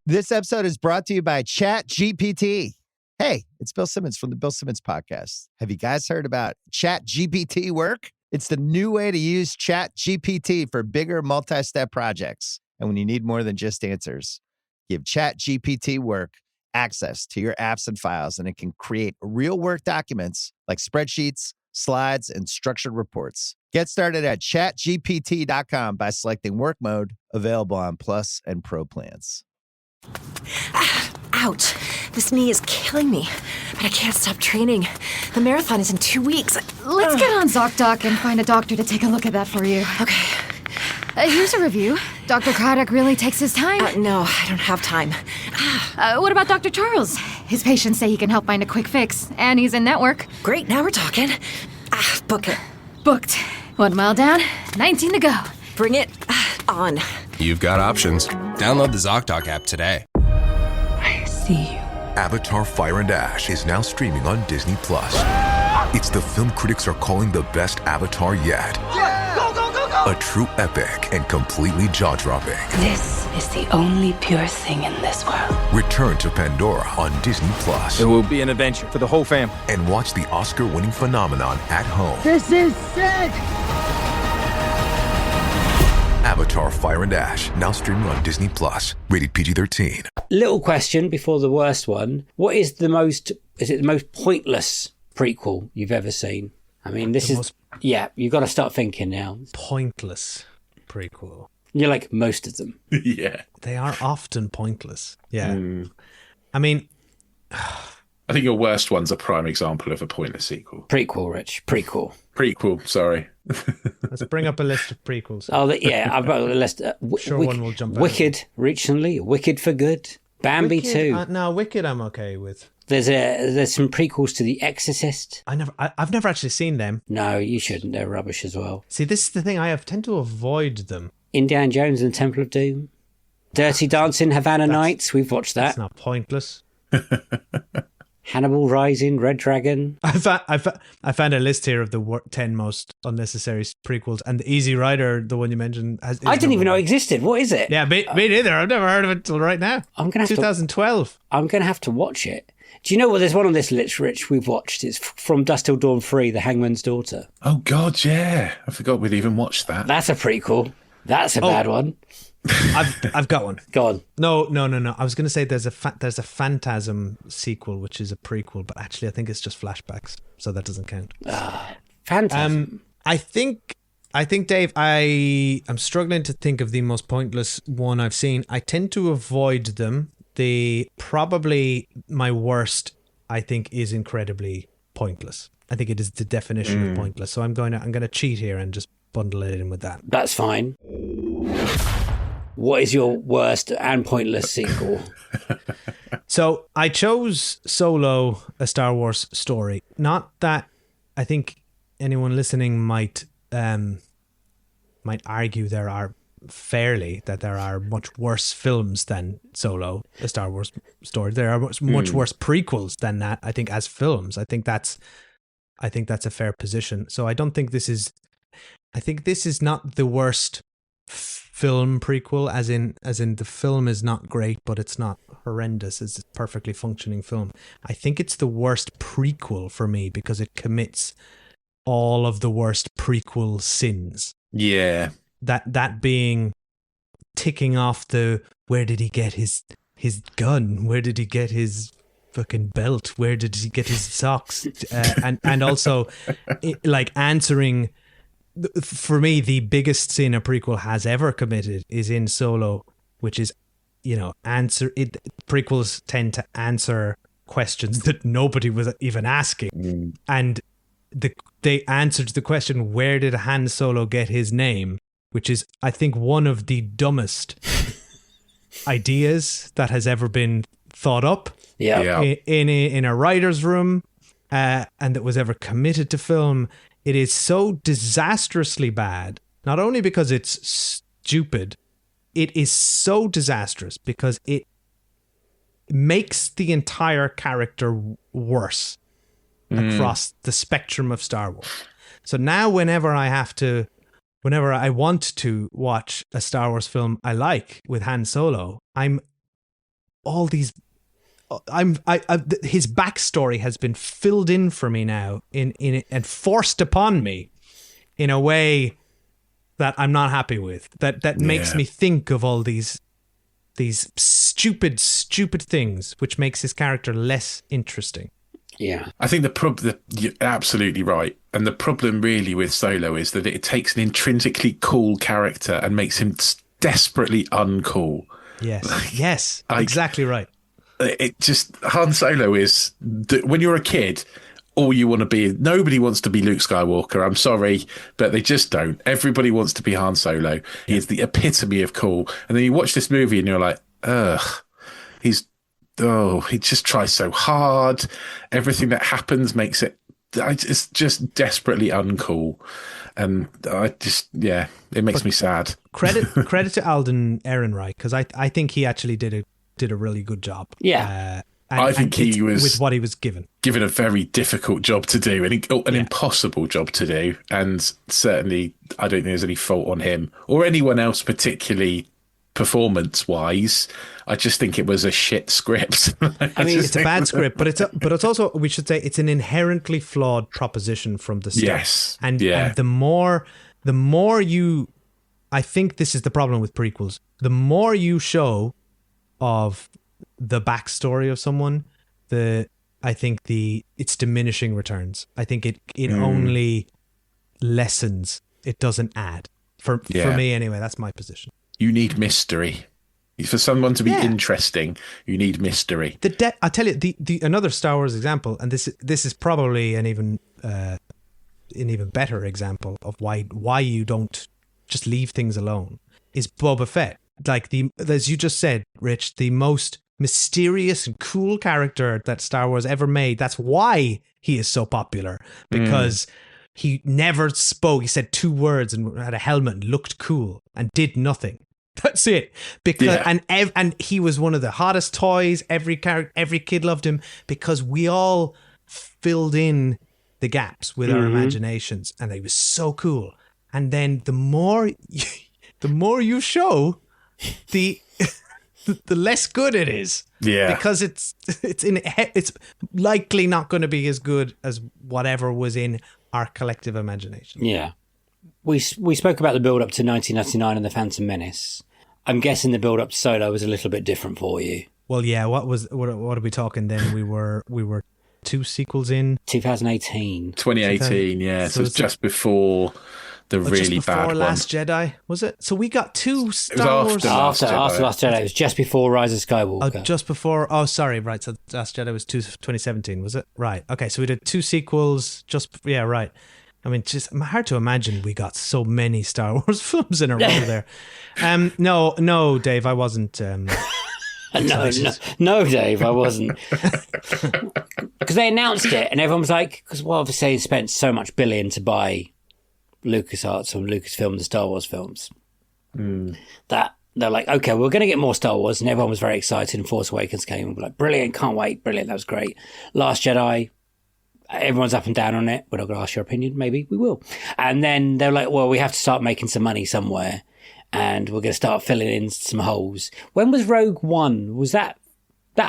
This episode is brought to you by ChatGPT. Hey, it's Bill Simmons from the Bill Simmons Podcast. Have you guys heard about ChatGPT work? It's the new way to use ChatGPT for bigger multi-step projects. And when you need more than just answers, give ChatGPT work access to your apps and files, and it can create real work documents like spreadsheets, slides, and structured reports. Get started at chatgpt.com by selecting work mode, available on Plus and Pro plans. Ouch. This knee is killing me, but I can't stop training. The marathon is in 2 weeks. Let's get on ZocDoc and find a doctor to take a look at that for you. Okay. Here's a review. Dr. Craddock really takes his time. No, I don't have time. What about Dr. Charles? His patients say he can help find a quick fix, and he's in network. Great, now we're talking. Book it. Booked. 1 mile down, 19 to go. Bring it on. You've got options. Download the ZocDoc app today. I see you. Avatar: Fire and Ash is now streaming on Disney+. It's the film critics are calling the best Avatar yet. Yeah! Go, go, go, go! A true epic and completely jaw-dropping. This is the only pure thing in this world. Return to Pandora on Disney+. It will be an adventure for the whole fam. And watch the Oscar-winning phenomenon at home. This is sick! Avatar: Fire and Ash, now streaming on Disney+. Rated PG-13. Little question before the worst one. What is the most pointless prequel you've ever seen? I mean, you've got to start thinking now. Pointless prequel. You're like most of them. Yeah. They are often pointless. Yeah. I mean... I think your worst one's a prime example of a pointless sequel. Prequel, Rich. Prequel, sorry. Let's bring up a list of prequels. I've got a list. Sure, one will jump out. Wicked, recently. Wicked for Good. Bambi Wicked, 2. No, Wicked I'm okay with. There's some prequels to The Exorcist. I've never actually seen them. No, you shouldn't. They're rubbish as well. See, this is the thing. I tend to avoid them. Indiana Jones and the Temple of Doom. Dirty Dancing, Havana Nights. We've watched that. That's not pointless. Hannibal Rising, Red Dragon. I found a list here of the 10 most unnecessary prequels, and the Easy Rider, the one you mentioned, I didn't even know it existed. What is it? Yeah, me neither. I've never heard of it till right now. I'm gonna have 2012. I'm gonna have to watch it. Do you know what? There's one on this list, Rich. We've watched. It's From Dusk Till Dawn 3, The Hangman's Daughter. Oh God, yeah. I forgot we'd even watched that. That's a prequel. That's a bad one. I've got one. Go on. No. I was going to say there's a Phantasm sequel, which is a prequel, but actually I think it's just flashbacks, so that doesn't count. Phantasm. I think Dave, I'm struggling to think of the most pointless one I've seen. I tend to avoid them. Probably my worst, I think, is incredibly pointless. I think it is the definition of pointless. So I'm going to cheat here and just bundle it in with that. That's fine. What is your worst and pointless sequel? So I chose Solo, A Star Wars Story. Not that I think anyone listening might argue there are much worse films than Solo, A Star Wars Story. There are much worse prequels than that. I think as films, I think that's a fair position. So I think this is not the worst film prequel, as in the film is not great, but it's not horrendous. It's a perfectly functioning film. I think it's the worst prequel for me because it commits all of the worst prequel sins. Yeah. That being ticking off the where did he get his gun? Where did he get his fucking belt? Where did he get his socks? And also like answering. For me, the biggest sin a prequel has ever committed is in Solo, which is, prequels tend to answer questions that nobody was even asking. And they answered the question, where did Han Solo get his name? Which is, I think, one of the dumbest ideas that has ever been thought up in a writer's room and that was ever committed to film. It is so disastrously bad, not only because it's stupid, it is so disastrous because it makes the entire character worse across the spectrum of Star Wars. So now whenever I want to watch a Star Wars film I like with Han Solo, his backstory has been filled in for me now and forced upon me in a way that I'm not happy with. That makes me think of all these stupid things, which makes his character less interesting. Yeah, I think you're absolutely right. And the problem really with Solo is that it takes an intrinsically cool character and makes him desperately uncool. Yes, exactly right. It just, Han Solo is, when you're a kid, all you want to be, nobody wants to be Luke Skywalker. I'm sorry, but they just don't. Everybody wants to be Han Solo. He is the epitome of cool. And then you watch this movie and you're like, ugh, he's he just tries so hard. Everything that happens makes it, it's just desperately uncool. And it makes me sad. Credit to Alden Ehrenreich, because I think he actually did a really good job. Yeah. I think he was, with what he was given a very difficult job to do, an impossible job to do. And certainly I don't think there's any fault on him or anyone else, particularly performance-wise. I just think it was a shit script. I mean, it's a bad script, but it's also, we should say, it's an inherently flawed proposition from the start. Yes. And the more you, I think this is the problem with prequels. The more you show of the backstory of someone, I think it's diminishing returns. I think it only lessens. It doesn't add. For me anyway, that's my position. You need mystery. For someone to be interesting, you need mystery. I tell you, the another Star Wars example, and this is probably an even better example of why you don't just leave things alone, is Boba Fett. Like as you just said, Rich, the most mysterious and cool character that Star Wars ever made. That's why he is so popular, because he never spoke. He said 2 words and had a helmet and looked cool and did nothing. That's it. Because and he was one of the hottest toys. Every kid loved him because we all filled in the gaps with our imaginations, and he was so cool. And then the more you show, the less good it is. Yeah. Because it's likely not going to be as good as whatever was in our collective imagination. Yeah. We spoke about the build up to 1999 and the Phantom Menace. I'm guessing the build up to Solo was a little bit different for you. Well, yeah. What are we talking then? We were 2 sequels in 2018. 2018. Yeah. So it was just before the really just bad before one. Last Jedi, was it? So we got 2 Star Wars after Last Jedi. It was just before Rise of Skywalker. Oh, just before. Oh, sorry. Right. So Last Jedi was 2017, was it? Right. Okay. So we did 2 sequels. Right. I mean, just hard to imagine we got so many Star Wars films in a row there. No, Dave, I wasn't. No, Dave, I wasn't. Because they announced it, and everyone was like, because obviously they spent so much billion to buy LucasArts or Lucasfilm, the Star Wars films, that they're like, okay, we're going to get more Star Wars, and everyone was very excited. And Force Awakens came, and we're like, brilliant, can't wait, brilliant, that was great. Last Jedi, everyone's up and down on it. We're not going to ask your opinion, maybe we will. And then they're like, well, we have to start making some money somewhere, and we're going to start filling in some holes. When was Rogue One? Was that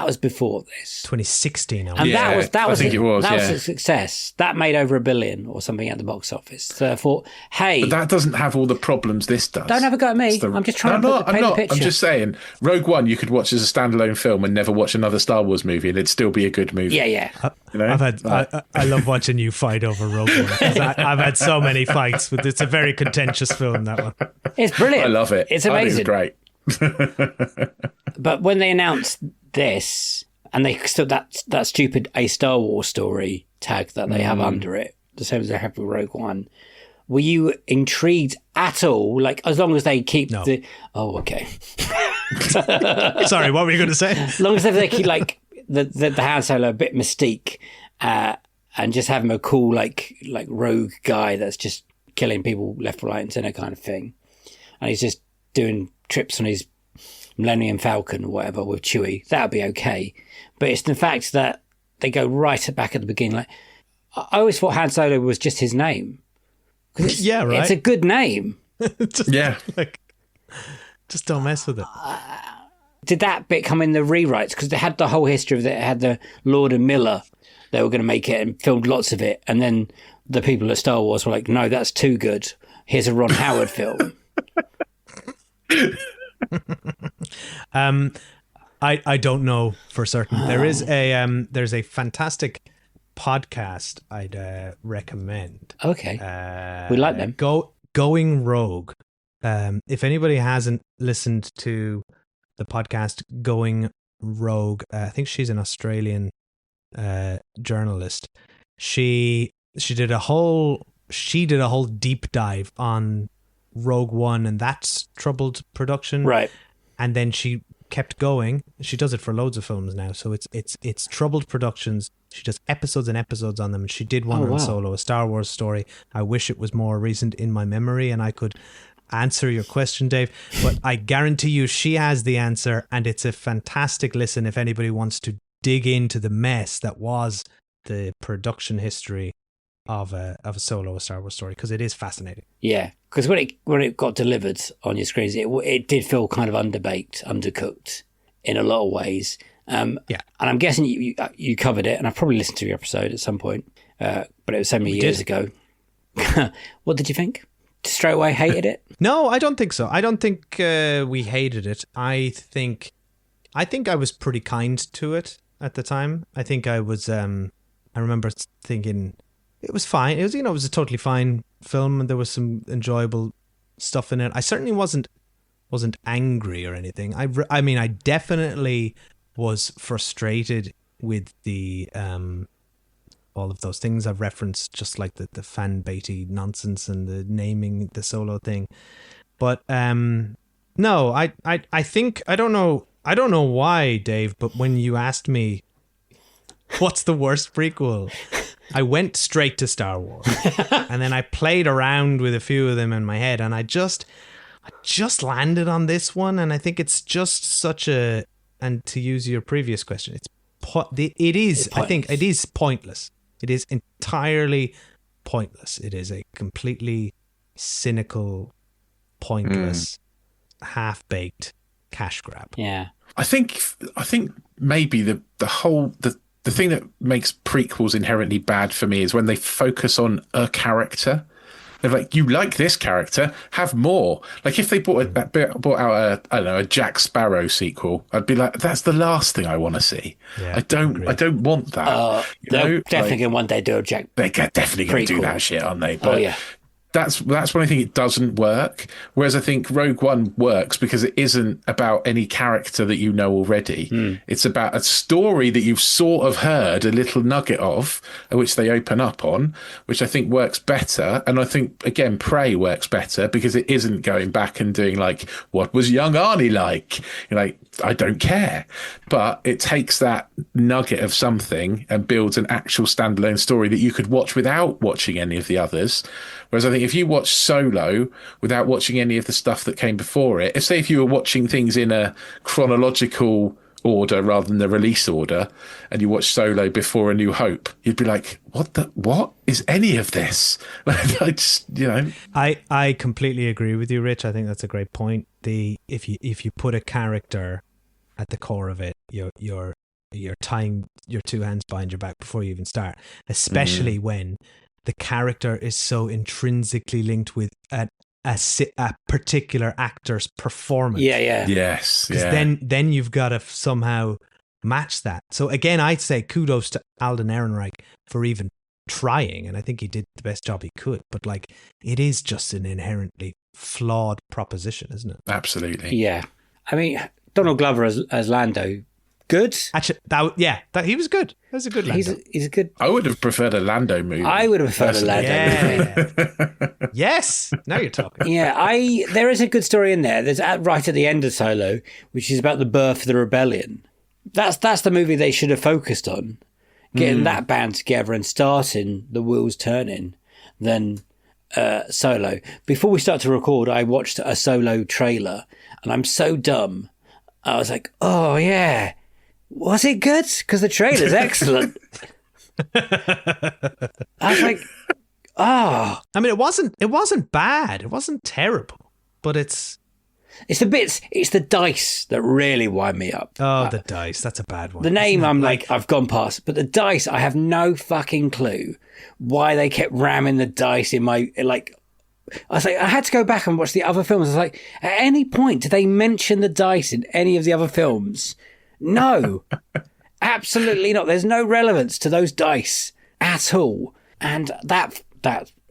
was before this? 2016. And that was a success. That made over $1 billion or something at the box office. So I thought, hey, but that doesn't have all the problems this does. Don't have a go at me. I'm just trying to paint the picture. I'm just saying, Rogue One you could watch as a standalone film and never watch another Star Wars movie, and it'd still be a good movie. Yeah. You know? I love watching you fight over Rogue One. I've had so many fights with. It's a very contentious film, that one. It's brilliant. I love it. It's amazing. I think it's great. But when they announced this, and they still that stupid A Star Wars Story tag that they have under it, the same as they have with Rogue One, were you intrigued at all? Like, as long as they keep the... Oh, okay. Sorry, what were you going to say? As long as they keep, like, the Han Solo a bit mystique, and just have him a cool, like rogue guy that's just killing people left, right and centre kind of thing. And he's just doing trips on his Millennium Falcon or whatever with Chewie, that would be okay. But it's the fact that they go right back at the beginning. Like, I always thought Han Solo was just his name. Yeah, right. It's a good name. Just don't mess with it. Did that bit come in the rewrites? Because they had the whole history of it. It had the Lord and Miller. They were going to make it and filmed lots of it. And then the people at Star Wars were like, no, that's too good. Here's a Ron Howard film. I don't know for certain. There's a fantastic podcast I'd recommend. Okay, we like them. Going Rogue. If anybody hasn't listened to the podcast Going Rogue, I think she's an Australian journalist. She did a whole deep dive on Rogue One and that's troubled production, right? And then she kept going. She does it for loads of films now. So it's troubled productions. She does episodes and episodes on them. She did one on Solo, a Star Wars story. I wish it was more recent in my memory and I could answer your question, Dave. But I guarantee you she has the answer, and it's a fantastic listen if anybody wants to dig into the mess that was the production history of a Solo, a Star Wars story, because it is fascinating. Yeah, because when it got delivered on your screens, it did feel kind of underbaked, undercooked in a lot of ways. And I'm guessing you covered it, and I've probably listened to your episode at some point, but it was so many years ago. What did you think? Straight away hated it? No, I don't think so. I don't think we hated it. I think I was pretty kind to it at the time. I think I was. I remember thinking it was fine. It was a totally fine film, and there was some enjoyable stuff in it. I certainly wasn't angry or anything. I mean, I definitely was frustrated with the all of those things I've referenced, just like the fan baity nonsense and the naming the Solo thing. But no, I think I don't know why, Dave, but when you asked me what's the worst prequel, I went straight to Star Wars. And then I played around with a few of them in my head, and I just landed on this one. And I think it's just such a, and to use your previous question, I think it is pointless. It is entirely pointless. It is a completely cynical, pointless, half-baked cash grab. Yeah. I think maybe the thing that makes prequels inherently bad for me is when they focus on a character. They're like, you like this character, have more. Like if they brought out a Jack Sparrow sequel, I'd be like, that's the last thing I want to see. Yeah, I don't want that. They're definitely going to one day do a Jack. They're definitely going to do that shit, aren't they? But yeah. That's when I think it doesn't work. Whereas I think Rogue One works because it isn't about any character that you know already. It's about a story that you've sort of heard a little nugget of, which they open up on, which I think works better. And I think, again, Prey works better because it isn't going back and doing like, what was young Arnie like? You're like, I don't care. But it takes that nugget of something and builds an actual standalone story that you could watch without watching any of the others. Whereas I think if you watch Solo without watching any of the stuff that came before it, if you were watching things in a chronological order rather than the release order, and you watch Solo before A New Hope, you'd be like, what is any of this? I completely agree with you, Rich. I think that's a great point. If you put a character at the core of it, you're tying your two hands behind your back before you even start, especially when the character is so intrinsically linked with a particular actor's performance. Yeah. Yes. Because then you've got to somehow match that. So again, I'd say kudos to Alden Ehrenreich for even trying, and I think he did the best job he could. But like, it is just an inherently flawed proposition, isn't it? Absolutely. Yeah. I mean, Donald Glover as Lando. Good. Actually, he was good. That was a good Lando. He's a good. I would have preferred a Lando movie. I would have preferred a Lando movie. Yes. Now you're talking. Yeah, there is a good story in there. There's right at the end of Solo, which is about the birth of the rebellion. That's the movie they should have focused on, getting that band together and starting the wheels turning. Then Solo. Before we start to record, I watched a Solo trailer, and I'm so dumb. I was like, oh yeah. Was it good? Because the trailer's excellent. I was like, I mean, it wasn't bad. It wasn't terrible, but it's the dice that really wind me up. Oh, the dice. That's a bad one. The name, I'm like, I've gone past, but the dice, I have no fucking clue why they kept ramming the dice in my, like, I was like, I had to go back and watch the other films. I was like, at any point, did they mention the dice in any of the other films? No, absolutely not. There's no relevance to those dice at all. And that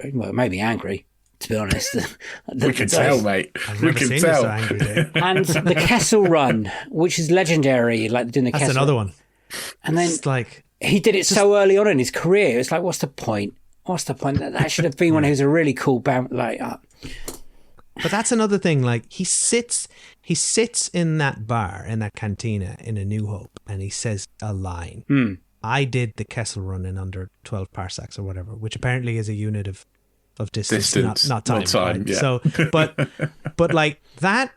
made me angry, to be honest. We can tell, mate. We can tell. So angry, and the Kessel Run, which is legendary, like doing the Kessel. That's another one. And then it's like he did it so early on in his career. It's like, what's the point? That should have been when he was a really cool band. Like, But that's another thing. Like he sits in that bar, in that cantina in A New Hope, and he says a line. I did the Kessel Run in under 12 parsecs or whatever, which apparently is a unit of distance, not time. Right? Yeah. So, but like that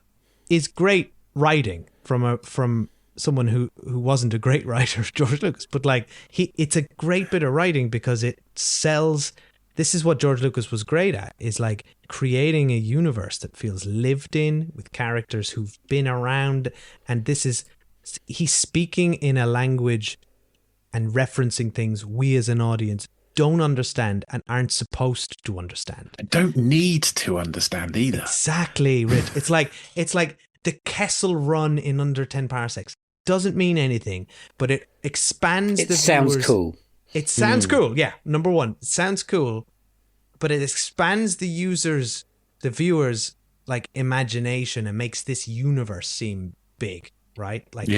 is great writing from someone who wasn't a great writer, George Lucas. But like it's a great bit of writing because it sells. This is what George Lucas was great at, is like creating a universe that feels lived in with characters who've been around. And he's speaking in a language and referencing things we as an audience don't understand and aren't supposed to understand. I don't need to understand either. Exactly, Rich. It's like the Kessel Run in under 10 parsecs doesn't mean anything, but it expands the sounds viewers. Cool. It sounds cool, yeah. Number one, it sounds cool, but it expands the viewers' like imagination and makes this universe seem big, right? Like,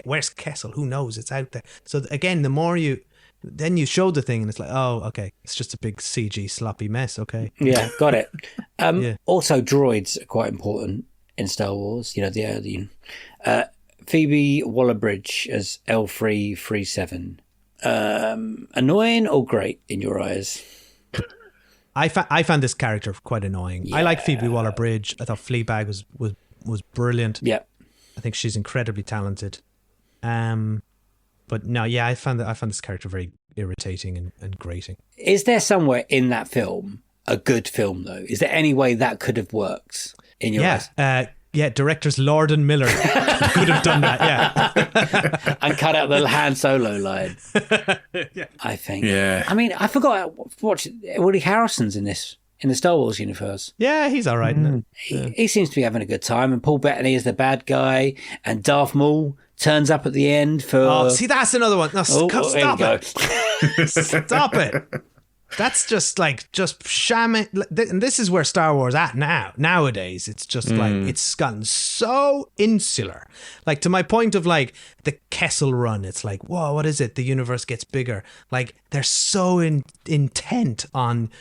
where's Kessel? Who knows? It's out there. So again, the more you show the thing, and it's like, oh, okay, it's just a big CG sloppy mess. Okay, yeah, got it. Also, droids are quite important in Star Wars. You know, the Phoebe Waller-Bridge as L337. Annoying or great in your eyes? I found this character quite annoying. Yeah. I like Phoebe Waller-Bridge. I thought Fleabag was brilliant. Yeah, I think she's incredibly talented. But no, yeah, I found this character very irritating and grating. Is there somewhere in that film a good film though? Is there any way that could have worked in your eyes? Directors Lord and Miller could have done that, yeah. And cut out the Han Solo line. Yeah. I think. Yeah. I mean, I forgot Woody Harrelson's in the Star Wars universe. Yeah, he's all right. He seems to be having a good time, and Paul Bettany is the bad guy, and Darth Maul turns up at the end for... Oh, see, that's another one. No, stop it. Stop it. That's just shamming. And this is where Star Wars at nowadays. It's just like, it's gotten so insular. Like, to my point of like the Kessel Run, it's like, whoa, what is it? The universe gets bigger. Like, they're so intent on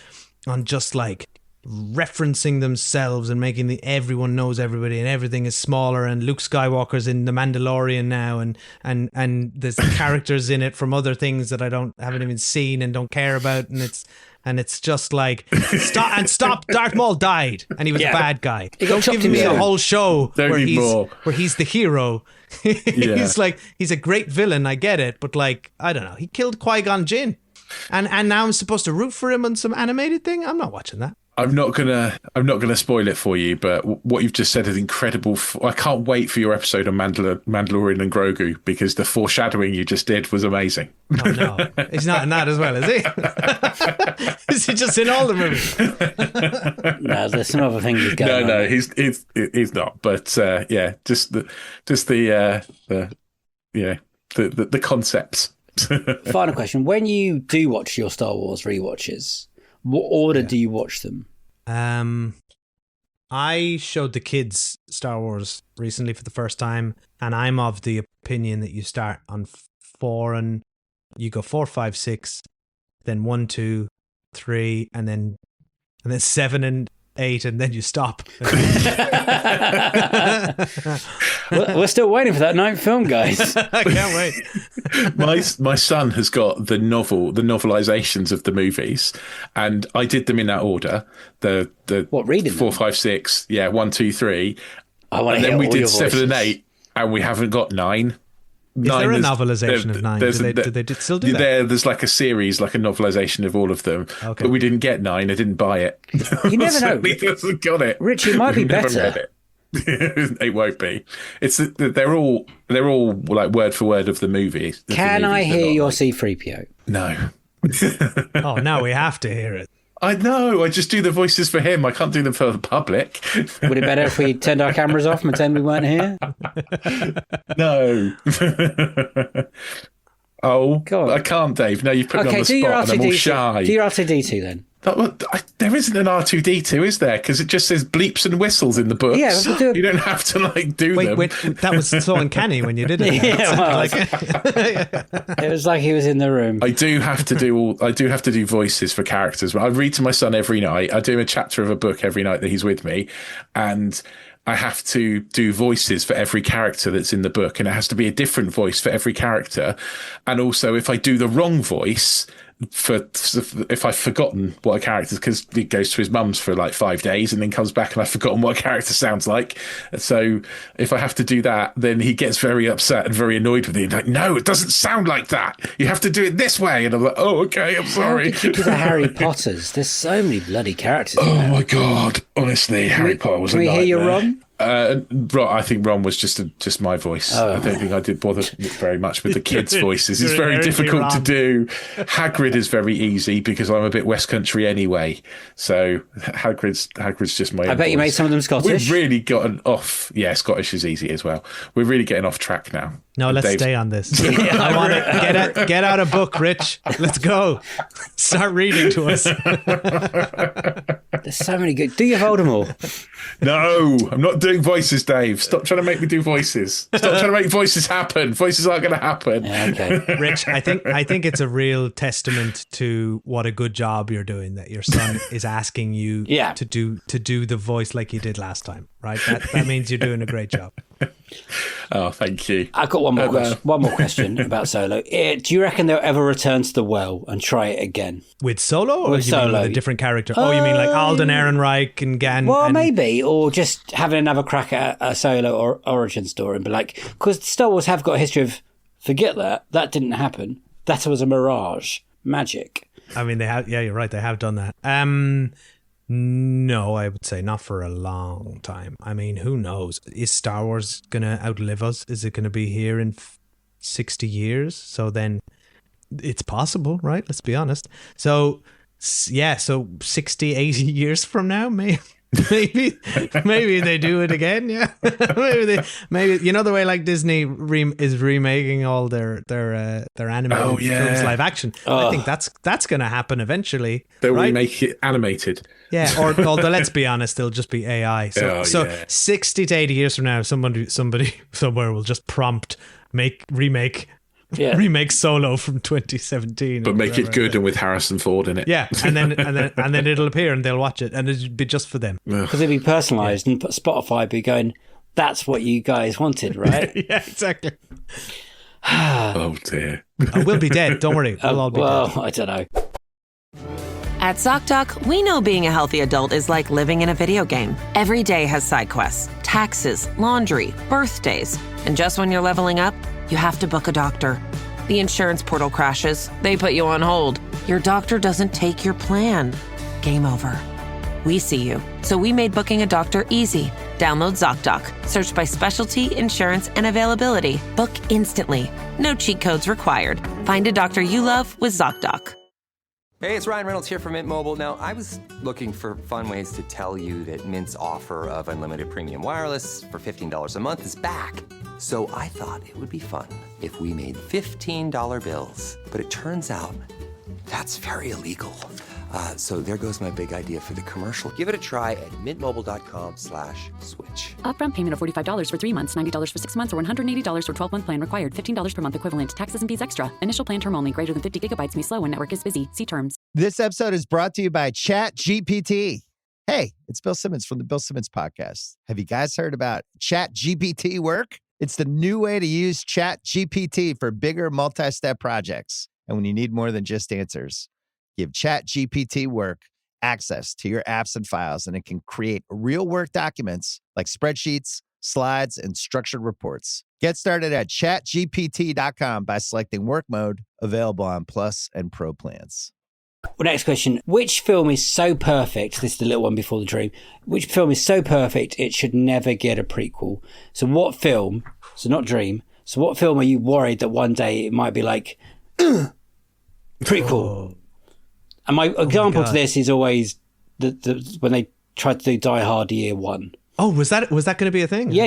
just like referencing themselves and making everyone knows everybody and everything is smaller, and Luke Skywalker's in The Mandalorian now, and there's characters in it from other things that I haven't even seen and don't care about, and it's just like stop Darth Maul died and he was a bad guy. Don't give me a whole show where he's the hero. He's a great villain, I get it, but like, I don't know, he killed Qui-Gon Jinn. And now I'm supposed to root for him on some animated thing? I'm not watching that. I'm not gonna spoil it for you, but what you've just said is incredible. I can't wait for your episode on Mandalorian and Grogu, because the foreshadowing you just did was amazing. Oh no, he's not in that as well, is he? Is he just in all the movies? No, there's some other things he's going on. No, he's not. But just the concepts. Final question: when you do watch your Star Wars rewatches, what order do you watch them? I showed the kids Star Wars recently for the first time, and I'm of the opinion that you start on 4 and you go 4, 5, 6, then 1, 2, 3, and then 7 and 8, and then you stop. We're still waiting for that 9th film, guys. I can't wait. My son has got the novelizations of the movies, and I did them in that order. Reading 4, 5, 6, 1, 2, 3. And then we did 7 and 8, and we haven't got 9. Is there a novelization of 9? Do they still do that? There's like a series, like a novelization of all of them. Okay. But we didn't get 9. I didn't buy it. You never know. He hasn't got it. Rich, it might be better. It won't be. They're all like word for word of the movie. Can I hear your C-3PO? No. Oh, now we have to hear it. I know. I just do the voices for him. I can't do them for the public. Would it better if we turned our cameras off and pretend we weren't here? No. Oh, God. I can't, Dave. No, you've put me on the spot and I'm all shy. Do your R2-D2 then. There isn't an R2D2, is there? Because it just says bleeps and whistles in the books. Yeah, you don't have to do them. Wait, that was so uncanny when you did it. It was like he was in the room. I do have to do voices for characters. But I read to my son every night. I do a chapter of a book every night that he's with me, and I have to do voices for every character that's in the book, and it has to be a different voice for every character. And also, if I do the wrong voice, if I've forgotten what a character, because he goes to his mum's for like 5 days and then comes back and I've forgotten what a character sounds like. So if I have to do that, then he gets very upset and very annoyed with me. Like, no, it doesn't sound like that. You have to do it this way. And I'm like, oh, okay, I'm sorry. How did you do the Harry Potters? There's so many bloody characters. Oh my God. Honestly, Harry Potter was a nightmare. Can we hear your Ron? I think Ron was just my voice. I don't think I did bother very much with the kids' voices. It's very difficult to do. Hagrid is very easy because I'm a bit West Country anyway. So Hagrid's just my. I bet you made some of them Scottish. We've really gotten off. Yeah, Scottish is easy as well. We're really getting off track now. No, let's stay on this. I want to get out a book, Rich. Let's go. Start reading to us. There's so many good. Do you hold them all? No, I'm not doing voices, Dave. Stop trying to make me do voices. Stop trying to make voices happen. Voices aren't going to happen. Yeah, okay. Rich, I think it's a real testament to what a good job you're doing that your son is asking you to do the voice like you did last time, right? That means you're doing a great job. Oh, thank you. I've got one more question about Solo. Do you reckon they'll ever return to the well and try it again? With Solo? Or with you mean with a different character? You mean like Alden Ehrenreich and Gan? Well, maybe. Or just having another crack at a Solo or origin story and be like, because Star Wars have got a history of, forget that didn't happen. That was a mirage. Magic. I mean, they have, yeah, you're right. They have done that. No, I would say not for a long time. I mean, who knows? Is Star Wars going to outlive us? Is it going to be here in 60 years? So then it's possible, right? Let's be honest. So, yeah, so 60, 80 years from now, maybe they do it again. Yeah, maybe you know the way like Disney is remaking all their animated films live action. I think that's going to happen eventually. They'll remake it animated. Yeah, although let's be honest, they'll just be AI. So 60 to 80 years from now, somebody somewhere will just prompt remake Solo from 2017, but make it good and with Harrison Ford in it. Yeah, and then it'll appear and they'll watch it and it'll be just for them because it'll be personalized and Spotify be going, that's what you guys wanted, right? Yeah, exactly. Oh dear. We'll be dead. Don't worry. We'll all be dead. I don't know. At ZocDoc, we know being a healthy adult is like living in a video game. Every day has side quests, taxes, laundry, birthdays, and just when you're leveling up, you have to book a doctor. The insurance portal crashes. They put you on hold. Your doctor doesn't take your plan. Game over. We see you, so we made booking a doctor easy. Download ZocDoc. Search by specialty, insurance, and availability. Book instantly. No cheat codes required. Find a doctor you love with ZocDoc. Hey, it's Ryan Reynolds here from Mint Mobile. Now, I was looking for fun ways to tell you that Mint's offer of unlimited premium wireless for $15 a month is back. So I thought it would be fun if we made $15 bills. But it turns out that's very illegal. So there goes my big idea for the commercial. Give it a try at mintmobile.com/switch. Upfront payment of $45 for 3 months, $90 for 6 months, or $180 for 12-month plan required. $15 per month equivalent. Taxes and fees extra. Initial plan term only. Greater than 50 gigabytes may slow when network is busy. See terms. This episode is brought to you by ChatGPT. Hey, it's Bill Simmons from the Bill Simmons Podcast. Have you guys heard about ChatGPT work? It's the new way to use ChatGPT for bigger multi-step projects. And when you need more than just answers, give ChatGPT work access to your apps and files, and it can create real work documents like spreadsheets, slides, and structured reports. Get started at chatgpt.com by selecting work mode, available on Plus and Pro plans. Well, next question. Which film is so perfect? This is the little one before the dream. Which film is so perfect it should never get a prequel? So what film, so not dream, so what film are you worried that one day it might be like, prequel? Oh. And my example to this is always when they tried to do Die Hard Year One. Oh, was that going to be a thing? Yeah.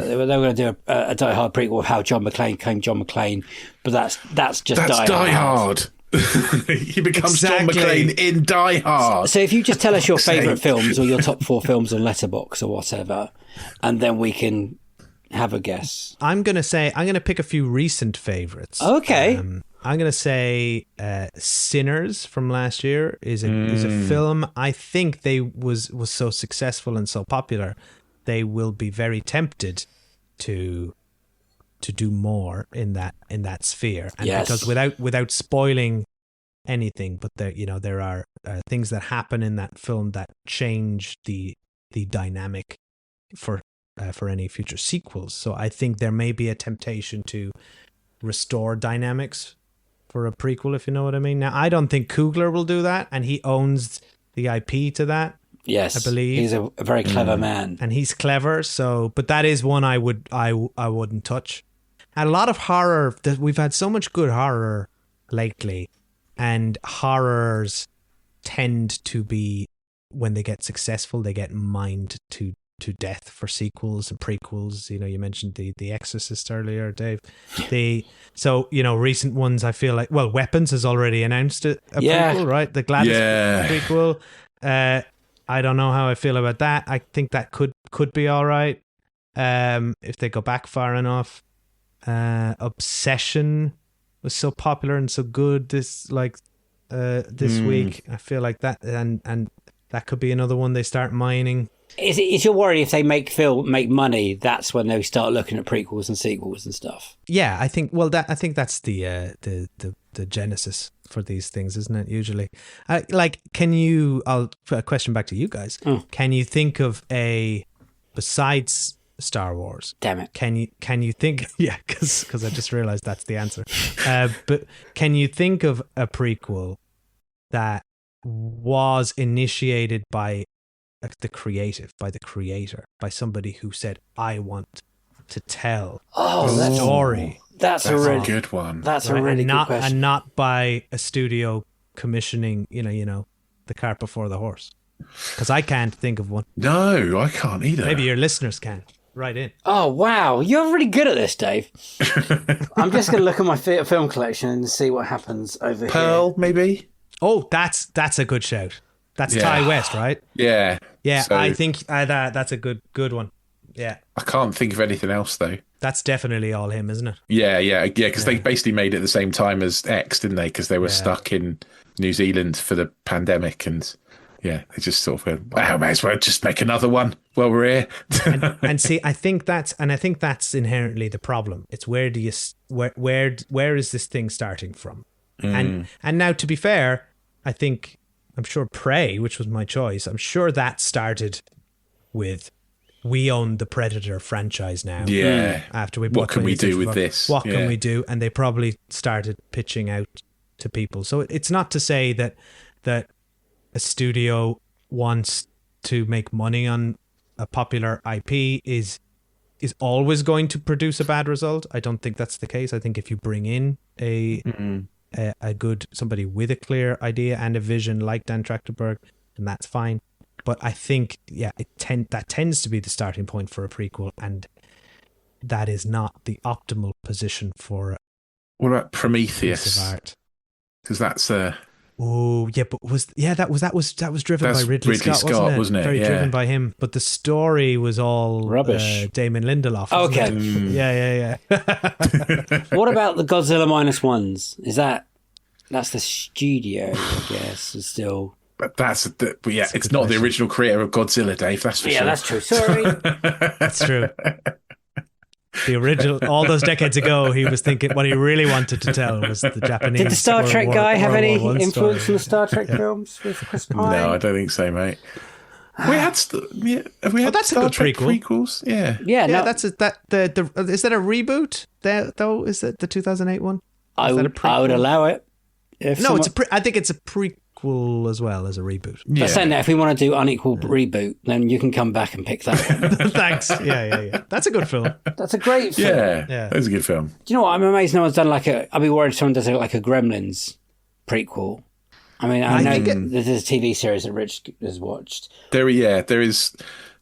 They were going to do a Die Hard prequel of how John McClane became John McClane, but that's just Die Hard. He becomes John McClane in Die Hard. So if you just tell us your favourite films or your top 4 films on Letterboxd or whatever, and then we can have a guess. I'm going to pick a few recent favourites. Okay. I'm going to say Sinners from last year is a film I think they was so successful and so popular, they will be very tempted to do more in that sphere. And because without spoiling anything, but there are things that happen in that film that change the dynamic for any future sequels. So I think there may be a temptation to restore dynamics for a prequel, if you know what I mean. Now, I don't think Coogler will do that, and he owns the IP to that. Yes, I believe he's a very clever man, and he's clever. So, but that is one I wouldn't touch. And a lot of horror. We've had so much good horror lately, and horrors tend to be, when they get successful, they get mined to death for sequels and prequels. You mentioned the Exorcist earlier, Dave. Recent ones, I feel like, Weapons has already announced a prequel, right? The Gladys prequel. I don't know how I feel about that. I think that could be all right if they go back far enough. Obsession was so popular and so good this week. I feel like that, and that could be another one they start mining. Is your worry if they make money, that's when they start looking at prequels and sequels and stuff? Yeah, I think. Well, I think that's the genesis for these things, isn't it? Usually, can you? I'll put a question back to you guys. Can you think of besides Star Wars? Damn it! Can you think? Yeah, because I just realized that's the answer. But can you think of a prequel that was initiated by the creator, by somebody who said, I want to tell a story. That's a really good one. That's a really good question. And not by a studio commissioning, the cart before the horse. Because I can't think of one. No, I can't either. Maybe your listeners can. Right in. Oh, wow. You're really good at this, Dave. I'm just going to look at my film collection and see what happens over here. Pearl, maybe? Oh, that's a good shout. That's Ty West, right? Yeah. Yeah, So, I think that's a good one. Yeah. I can't think of anything else, though. That's definitely all him, isn't it? Yeah, because they basically made it at the same time as X, didn't they? Because they were stuck in New Zealand for the pandemic, and they just sort of went, well, may as well just make another one while we're here. and see, I think that's inherently the problem. It's where is this thing starting from? And now, to be fair, I'm sure Prey, which was my choice, I'm sure that started with, we own the Predator franchise now. Yeah. After we what can we do with this? What can we do? And they probably started pitching out to people. So it's not to say that a studio wants to make money on a popular IP is always going to produce a bad result. I don't think that's the case. I think if you bring in a good somebody with a clear idea and a vision like Dan Trachtenberg, then that's fine. But I think that tends to be the starting point for a prequel, and that is not the optimal position for. What about Prometheus? Piece of art. Because that's a. Oh yeah, but that was driven by Ridley Scott, wasn't it? Very driven by him, but the story was all rubbish. Damon Lindelof. Okay. Yeah. What about the Godzilla -1s? That's the studio, I guess, is still. But it's not the original creator of Godzilla, Dave. That's for sure. Yeah, that's true. Sorry. That's true. The original, all those decades ago, he was thinking what he really wanted to tell was the Japanese. Did the Star Trek guy have any influence in the Star Trek films with Chris Pine? No, I don't think so, mate. We had, have we had that's Star a good Trek prequel. prequels? Yeah. No. That's is that a reboot? Though is it the 2008 one? I would allow it. I think it's a prequel as well as a reboot. But saying that, if we want to do Unequal Reboot, then you can come back and pick that one. Thanks. Yeah. That's a good film. That's a great film. Yeah. That's a good film. Do you know what? I'm amazed no one's done I'd be worried if someone does a Gremlins prequel. I mean, I know there's a TV series that Rich has watched. There is a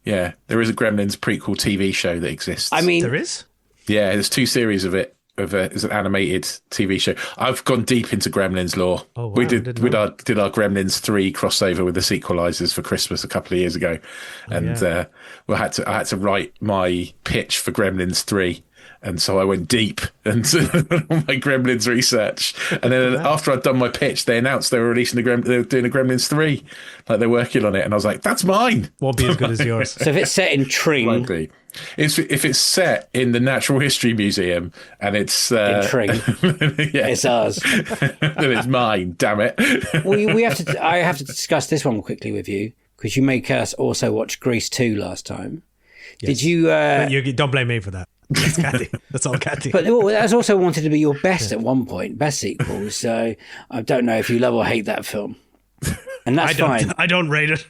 Gremlins prequel TV show that exists. I mean, there is? Yeah, there's 2 series of it. is an animated TV show. I've gone deep into Gremlins lore. Oh, wow, we did our Gremlins 3 crossover with the sequelizers for Christmas a couple of years ago, and I had to write my pitch for Gremlins 3. And so I went deep into my Gremlins research. And then after I'd done my pitch, they announced they were releasing they were doing a Gremlins 3. Like, they're working on it. And I was like, that's mine. Won't be as good as yours. So if it's set in Tring. Won't be. If it's set in the Natural History Museum and it's... in Tring. It's ours. Then it's mine, damn it. I have to discuss this one quickly with you, because you make us also watch Grease 2 last time. Yes. Did you... you don't blame me for that. That's Kathy. That's all Kathy. But that's also wanted to be your best at one point, best sequel. So I don't know if you love or hate that film. And that's fine. I don't rate it.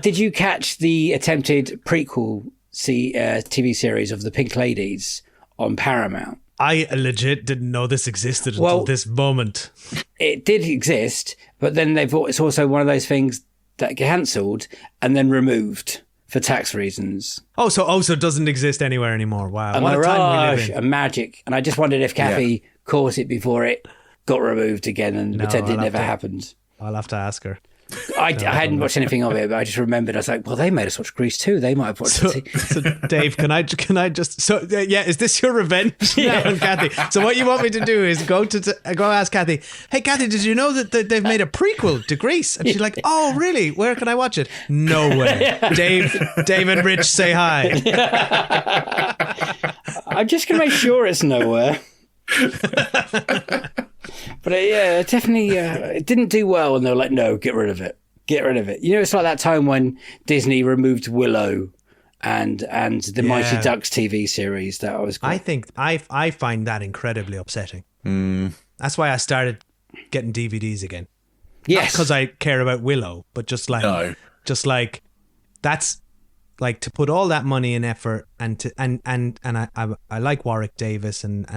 Did you catch the attempted prequel TV series of The Pink Ladies on Paramount? I legit didn't know this existed until this moment. It did exist, but then it's also one of those things that get cancelled and then removed for tax reasons. So it doesn't exist anywhere anymore. Wow. A what mirage, a time we live in. a magic. And I just wondered if Kathy caught it before it got removed again and pretended it never happened. I'll have to ask her. I hadn't watched anything of it, but I just remembered. I was like, well, they made us watch Grease too. They might have watched it. So Dave, can I just... So, is this your revenge now on Kathy? So what you want me to do is go ask Kathy, hey, Kathy, did you know that they've made a prequel to Grease? And she's like, oh, really? Where can I watch it? No way. Dave and Rich, say hi. I'm just going to make sure it's nowhere. But it definitely it didn't do well, and they were like, no, get rid of it. Get rid of it. You know, it's like that time when Disney removed Willow and the Mighty Ducks TV series that I was... I think I find that incredibly upsetting. That's why I started getting DVDs again. Yes. Not because I care about Willow, but just like that's like to put all that money and effort and I like Warwick Davis and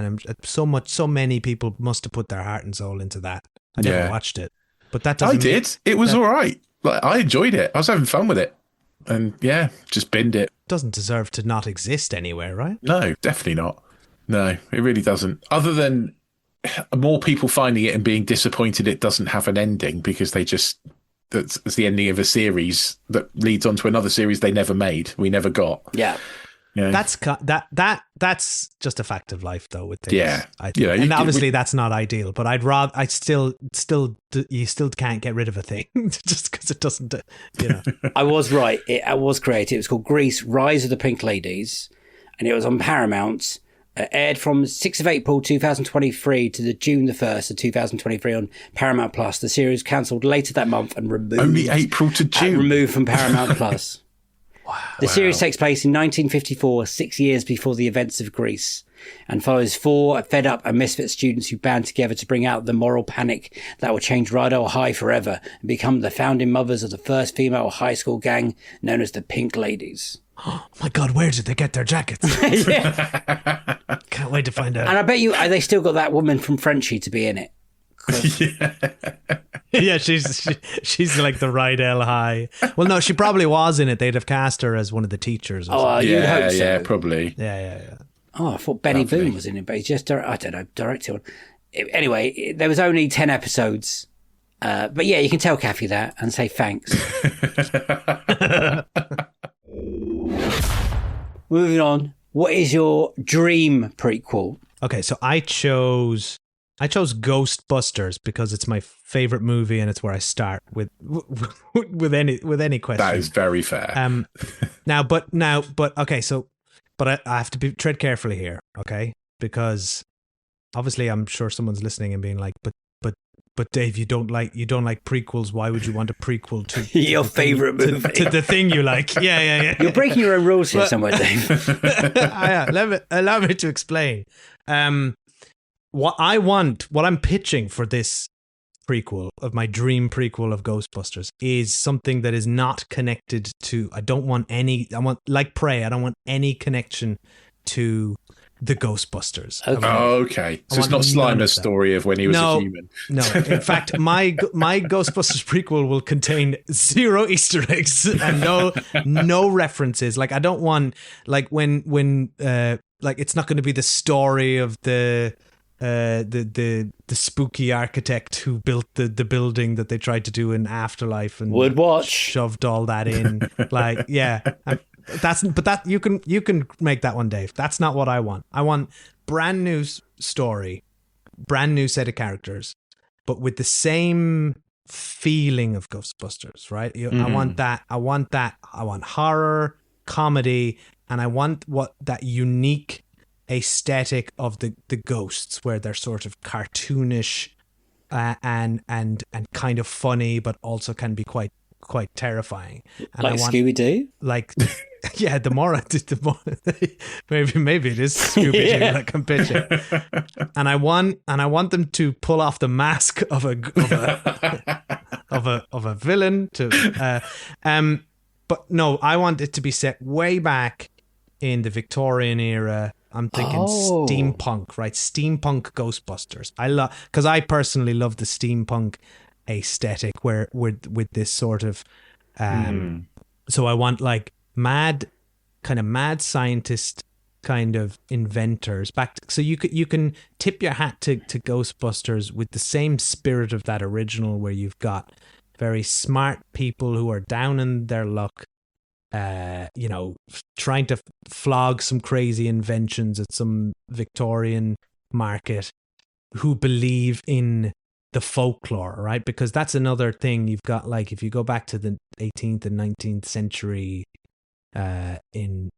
so many people must have put their heart and soul into that. I never watched it, but that doesn't... I did. It was all right. Like, I enjoyed it. I was having fun with it, and just binned it. Doesn't deserve to not exist anywhere, right? No, definitely not. No, it really doesn't. Other than more people finding it and being disappointed it doesn't have an ending, because that's the ending of a series that leads on to another series they never made. We never got. Yeah. That's just a fact of life, though. With things, I think. And obviously that's not ideal. But I still you still can't get rid of a thing just because it doesn't. I was right. I was correct. It was called Grease: Rise of the Pink Ladies, and it was on Paramount. Aired from 6th of April 2023 to the June the 1st of 2023 on Paramount Plus. The series cancelled later that month and removed. Only April to June. Removed from Paramount Plus. The series takes place in 1954, 6 years before the events of Grease, and follows 4 fed-up and misfit students who band together to bring out the moral panic that will change Rydell High forever and become the founding mothers of the first female high school gang known as the Pink Ladies. Oh my God, where did they get their jackets? Can't wait to find out. And I bet you they still got that woman from Frenchie to be in it. Yeah, she's like the Rydell High. Well, no, she probably was in it. They'd have cast her as one of the teachers. You'd hope so. Yeah, probably. Yeah. Oh, I thought Benny Boone was in it, but he's just, I don't know, directed one. Anyway, there was only 10 episodes. But yeah, you can tell Kathy that and say thanks. Moving on, what is your dream prequel? Okay, so I chose Ghostbusters because it's my favorite movie and it's where I start with any question. That is very fair. But I have to tread carefully here, okay? Because obviously I'm sure someone's listening and being like, but Dave, you don't like prequels. Why would you want a prequel to your favorite movie? To the thing you like? Yeah. You're breaking your own rules here somewhere, Dave. Allow me to explain. What I'm pitching for this prequel of my dream prequel of Ghostbusters is something that is not connected to. Like Prey. I don't want any connection to the Ghostbusters. Okay. So it's not Slimer's story of when he was a human. No. In fact, my Ghostbusters prequel will contain 0 Easter eggs and no references. Like, I don't want, like, when like, it's not going to be the story of the spooky architect who built the building that they tried to do in Afterlife and shoved all that in. Like, yeah. You can make that one, Dave. That's not what I want. I want brand new story, brand new set of characters, but with the same feeling of Ghostbusters, right? I want that. I want horror, comedy, and I want that unique aesthetic of the ghosts, where they're sort of cartoonish and kind of funny, but also can be quite terrifying. And like Scooby-Doo? Like, yeah, the more maybe it is Scooby-Doo that can pitch it. And I want them to pull off the mask of a villain but no, I want it to be set way back in the Victorian era. I'm thinking steampunk, right? Steampunk Ghostbusters. Because I personally love the steampunk aesthetic where with this sort of so I want like mad scientist kind of inventors so you can tip your hat to Ghostbusters with the same spirit of that original, where you've got very smart people who are down in their luck, trying to flog some crazy inventions at some Victorian market, who believe in the folklore, right? Because that's another thing. You've got, like, if you go back to the 18th and 19th century in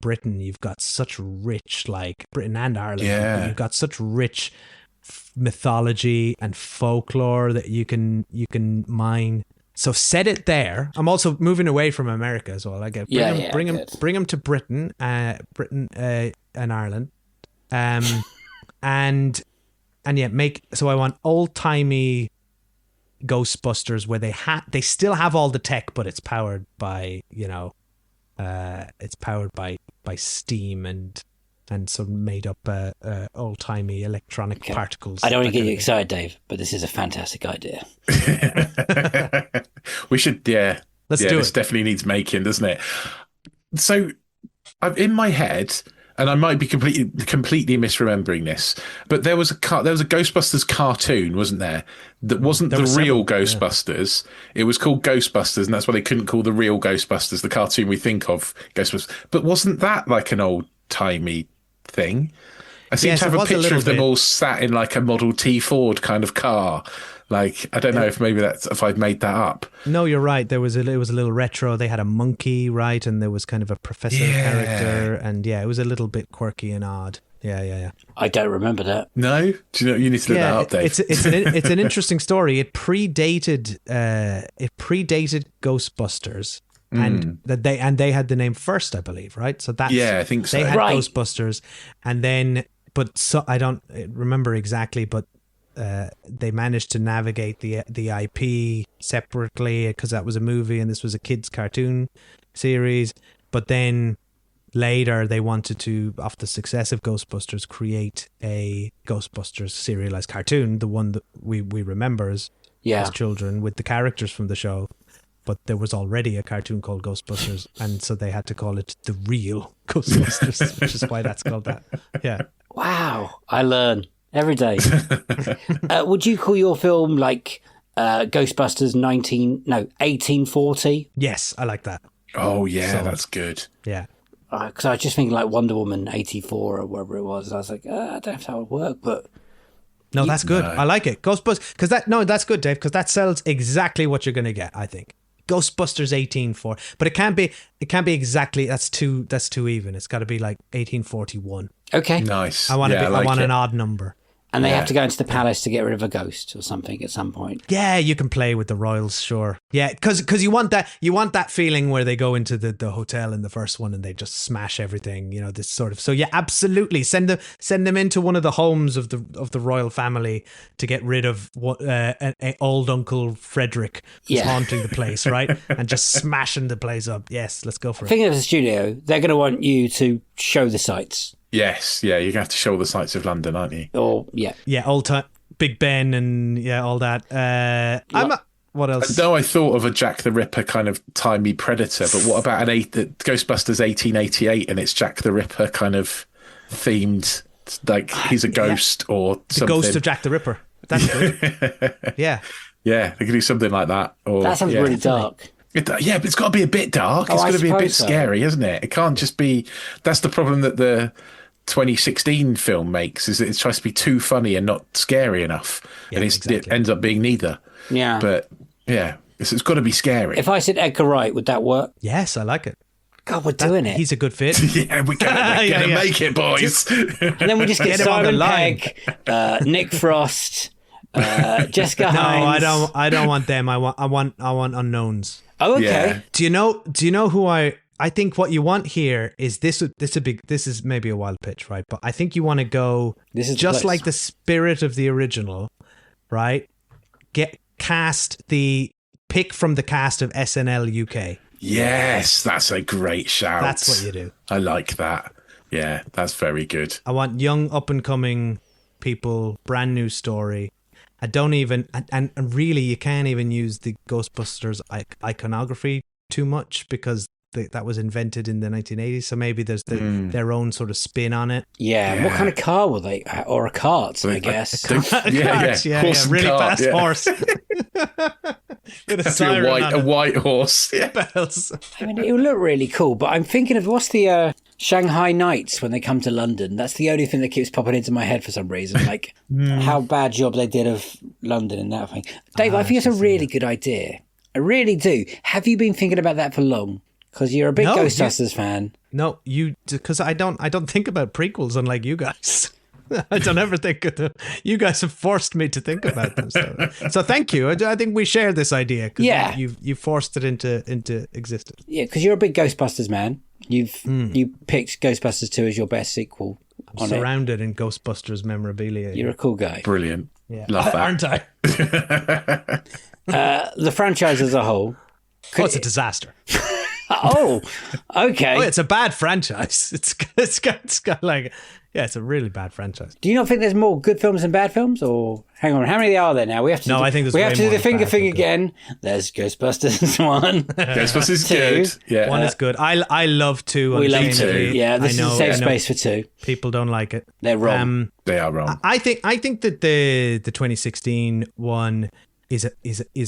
Britain, you've got such rich, like Britain and Ireland, you've got such rich mythology and folklore that you can mine. So set it there. I'm also moving away from America as well. I get bring them to Britain and Ireland, and I want old-timey Ghostbusters where they still have all the tech, but it's powered by by steam and some made up old-timey electronic particles. I don't want to get you excited, Dave, but this is a fantastic idea. We should, let's do it. This definitely needs making, doesn't it? So I'm in my head, and I might be completely misremembering this, but there was a Ghostbusters cartoon, wasn't there? That wasn't the real Ghostbusters. Yeah. It was called Ghostbusters, and that's why they couldn't call the real Ghostbusters the cartoon we think of Ghostbusters. But wasn't that like an old-timey thing? I seem to have a picture of them all sat in like a Model T Ford kind of car. Like, I don't know if I've made that up. No, you're right. It was a little retro. They had a monkey, right? And there was kind of a professor character. And it was a little bit quirky and odd. Yeah. I don't remember that. No? Do you know, you need to look that up, Dave. It's an interesting story. It predated Ghostbusters. And they had the name first, I believe, right? So that's I think so. They had Ghostbusters, and then I don't remember exactly, but they managed to navigate the IP separately, because that was a movie and this was a kids cartoon series. But then later they wanted to, off the success of Ghostbusters, create a Ghostbusters serialized cartoon, the one that we remember as children, with the characters from the show. But there was already a cartoon called Ghostbusters, and so they had to call it The Real Ghostbusters, which is why that's called that. Yeah. Wow. I learn every day. Would you call your film like Ghostbusters 1840? Yes, I like that. Oh, yeah, that's good. Yeah. Because I was just thinking like Wonder Woman 84 or whatever it was. I was like, I don't know if that would work, but... No, that's good. I like it. Ghostbusters, that's good, Dave, because that sells exactly what you're going to get, I think. Ghostbusters 1840, but it can't be exactly. That's too even. It's got to be like 1841. Okay, nice. I want an odd number. And they have to go into the palace to get rid of a ghost or something at some point. Yeah, you can play with the royals, sure. Yeah, because you want that feeling where they go into the hotel in the first one and they just smash everything. You know, this sort of. So yeah, absolutely. Send them into one of the homes of the royal family to get rid of what old Uncle Frederick who's haunting the place, right? And just smashing the place up. Yes, let's go for it. Thinking of the studio, they're going to want you to show the sights. Yes, yeah, you're going to have to show all the sights of London, aren't you? Oh, yeah. Yeah, old time Big Ben and all that. What else? No, I thought of a Jack the Ripper kind of timey predator, but what about the Ghostbusters 1888 and it's Jack the Ripper kind of themed, like he's a ghost or something. The ghost of Jack the Ripper. That's good. Yeah. Yeah, they could do something like that. Or, that sounds really dark. Yeah, but it's got to be a bit dark. It's got to be a bit scary, isn't it? It can't just be... That's the problem that the 2016 film makes, is that it tries to be too funny and not scary enough. Yeah, and it ends up being neither. Yeah. But, yeah, it's got to be scary. If I said Edgar Wright, would that work? Yes, I like it. God, we're doing it. He's a good fit. Yeah, we're gonna make it, boys. And then we just get Simon Pegg, Nick Frost, Jessica Hines. No, I don't want them. I want unknowns. Oh, okay. Yeah. Do you know who I think what you want here is this is maybe a wild pitch, right? But I think you want to go just like the spirit of the original, right? Pick from the cast of SNL UK. Yes, that's a great shout. That's what you do. I like that. Yeah, that's very good. I want young up and coming people, brand new story. I don't even, and really you can't even use the Ghostbusters iconography too much because that was invented in the 1980s. So maybe there's their own sort of spin on it. Yeah. What kind of car were they? Or a cart, I guess. Yeah. Really fast horse. With a siren on a white horse. Yeah. Bells. I mean, it would look really cool, but I'm thinking of what's the Shanghai Nights when they come to London. That's the only thing that keeps popping into my head for some reason. Like how bad job they did of London in that thing. Dave, I think it's a really good idea. I really do. Have you been thinking about that for long? Because you're a big Ghostbusters fan. No, because I don't think about prequels unlike you guys. I don't ever think of them. You guys have forced me to think about them. So thank you. I think we share this idea. Yeah. You forced it into existence. Yeah, because you're a big Ghostbusters man. You picked Ghostbusters 2 as your best sequel. I'm surrounded in Ghostbusters memorabilia. You're a cool guy. Brilliant. Yeah. Love that. Aren't I? The franchise as a whole. It's a disaster. Oh, okay. It's a bad franchise. It's got like... Yeah, it's a really bad franchise. Do you not think there's more good films than bad films? Or hang on, how many are there now? I think we have to do the finger thing again. There's Ghostbusters 1. Ghostbusters is good. Yeah. 1 is good. I love 2. We love 2. Yeah, this is a safe space for 2. People don't like it. They're wrong. They are wrong. I think that the 2016 one is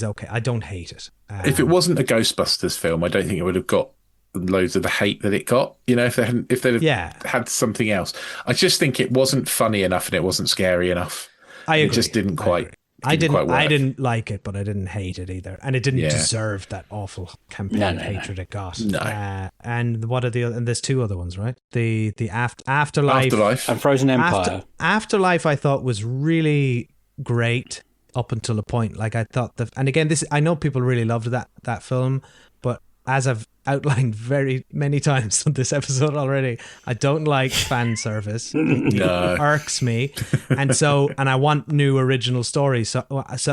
okay. I don't hate it. If it wasn't a Ghostbusters film, I don't think it would have got loads of the hate that it got, if they'd had something else. I just think it wasn't funny enough and it wasn't scary enough. I agree. It just didn't quite. I didn't like it, but I didn't hate it either, and it didn't deserve that awful campaign hatred it got. No. And what are and there's 2 other ones, right? The Afterlife and Frozen Empire. Afterlife I thought was really great up until a point. Like I thought and again, I know people really loved that film, but as I've outlined very many times on this episode already, I don't like fan service. It irks me. And I want new original stories. So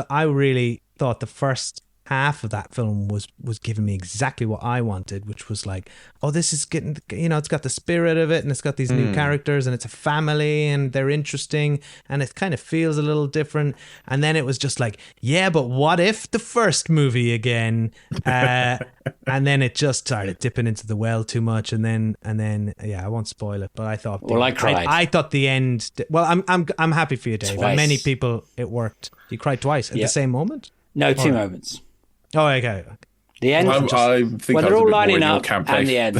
I really thought the first half of that film was giving me exactly what I wanted, which was like, oh, this is getting, it's got the spirit of it, and it's got these new characters, and it's a family, and they're interesting, and it kind of feels a little different. And then it was just like, yeah, but what if the first movie again? And then it just started dipping into the well too much, and then I won't spoil it, but I thought, I cried. I thought the end. Well, I'm happy for you, Dave. And many people, it worked. You cried twice at the same moment. No, 2 moments. Oh, okay. The end. I think when they're all lining up, and the end.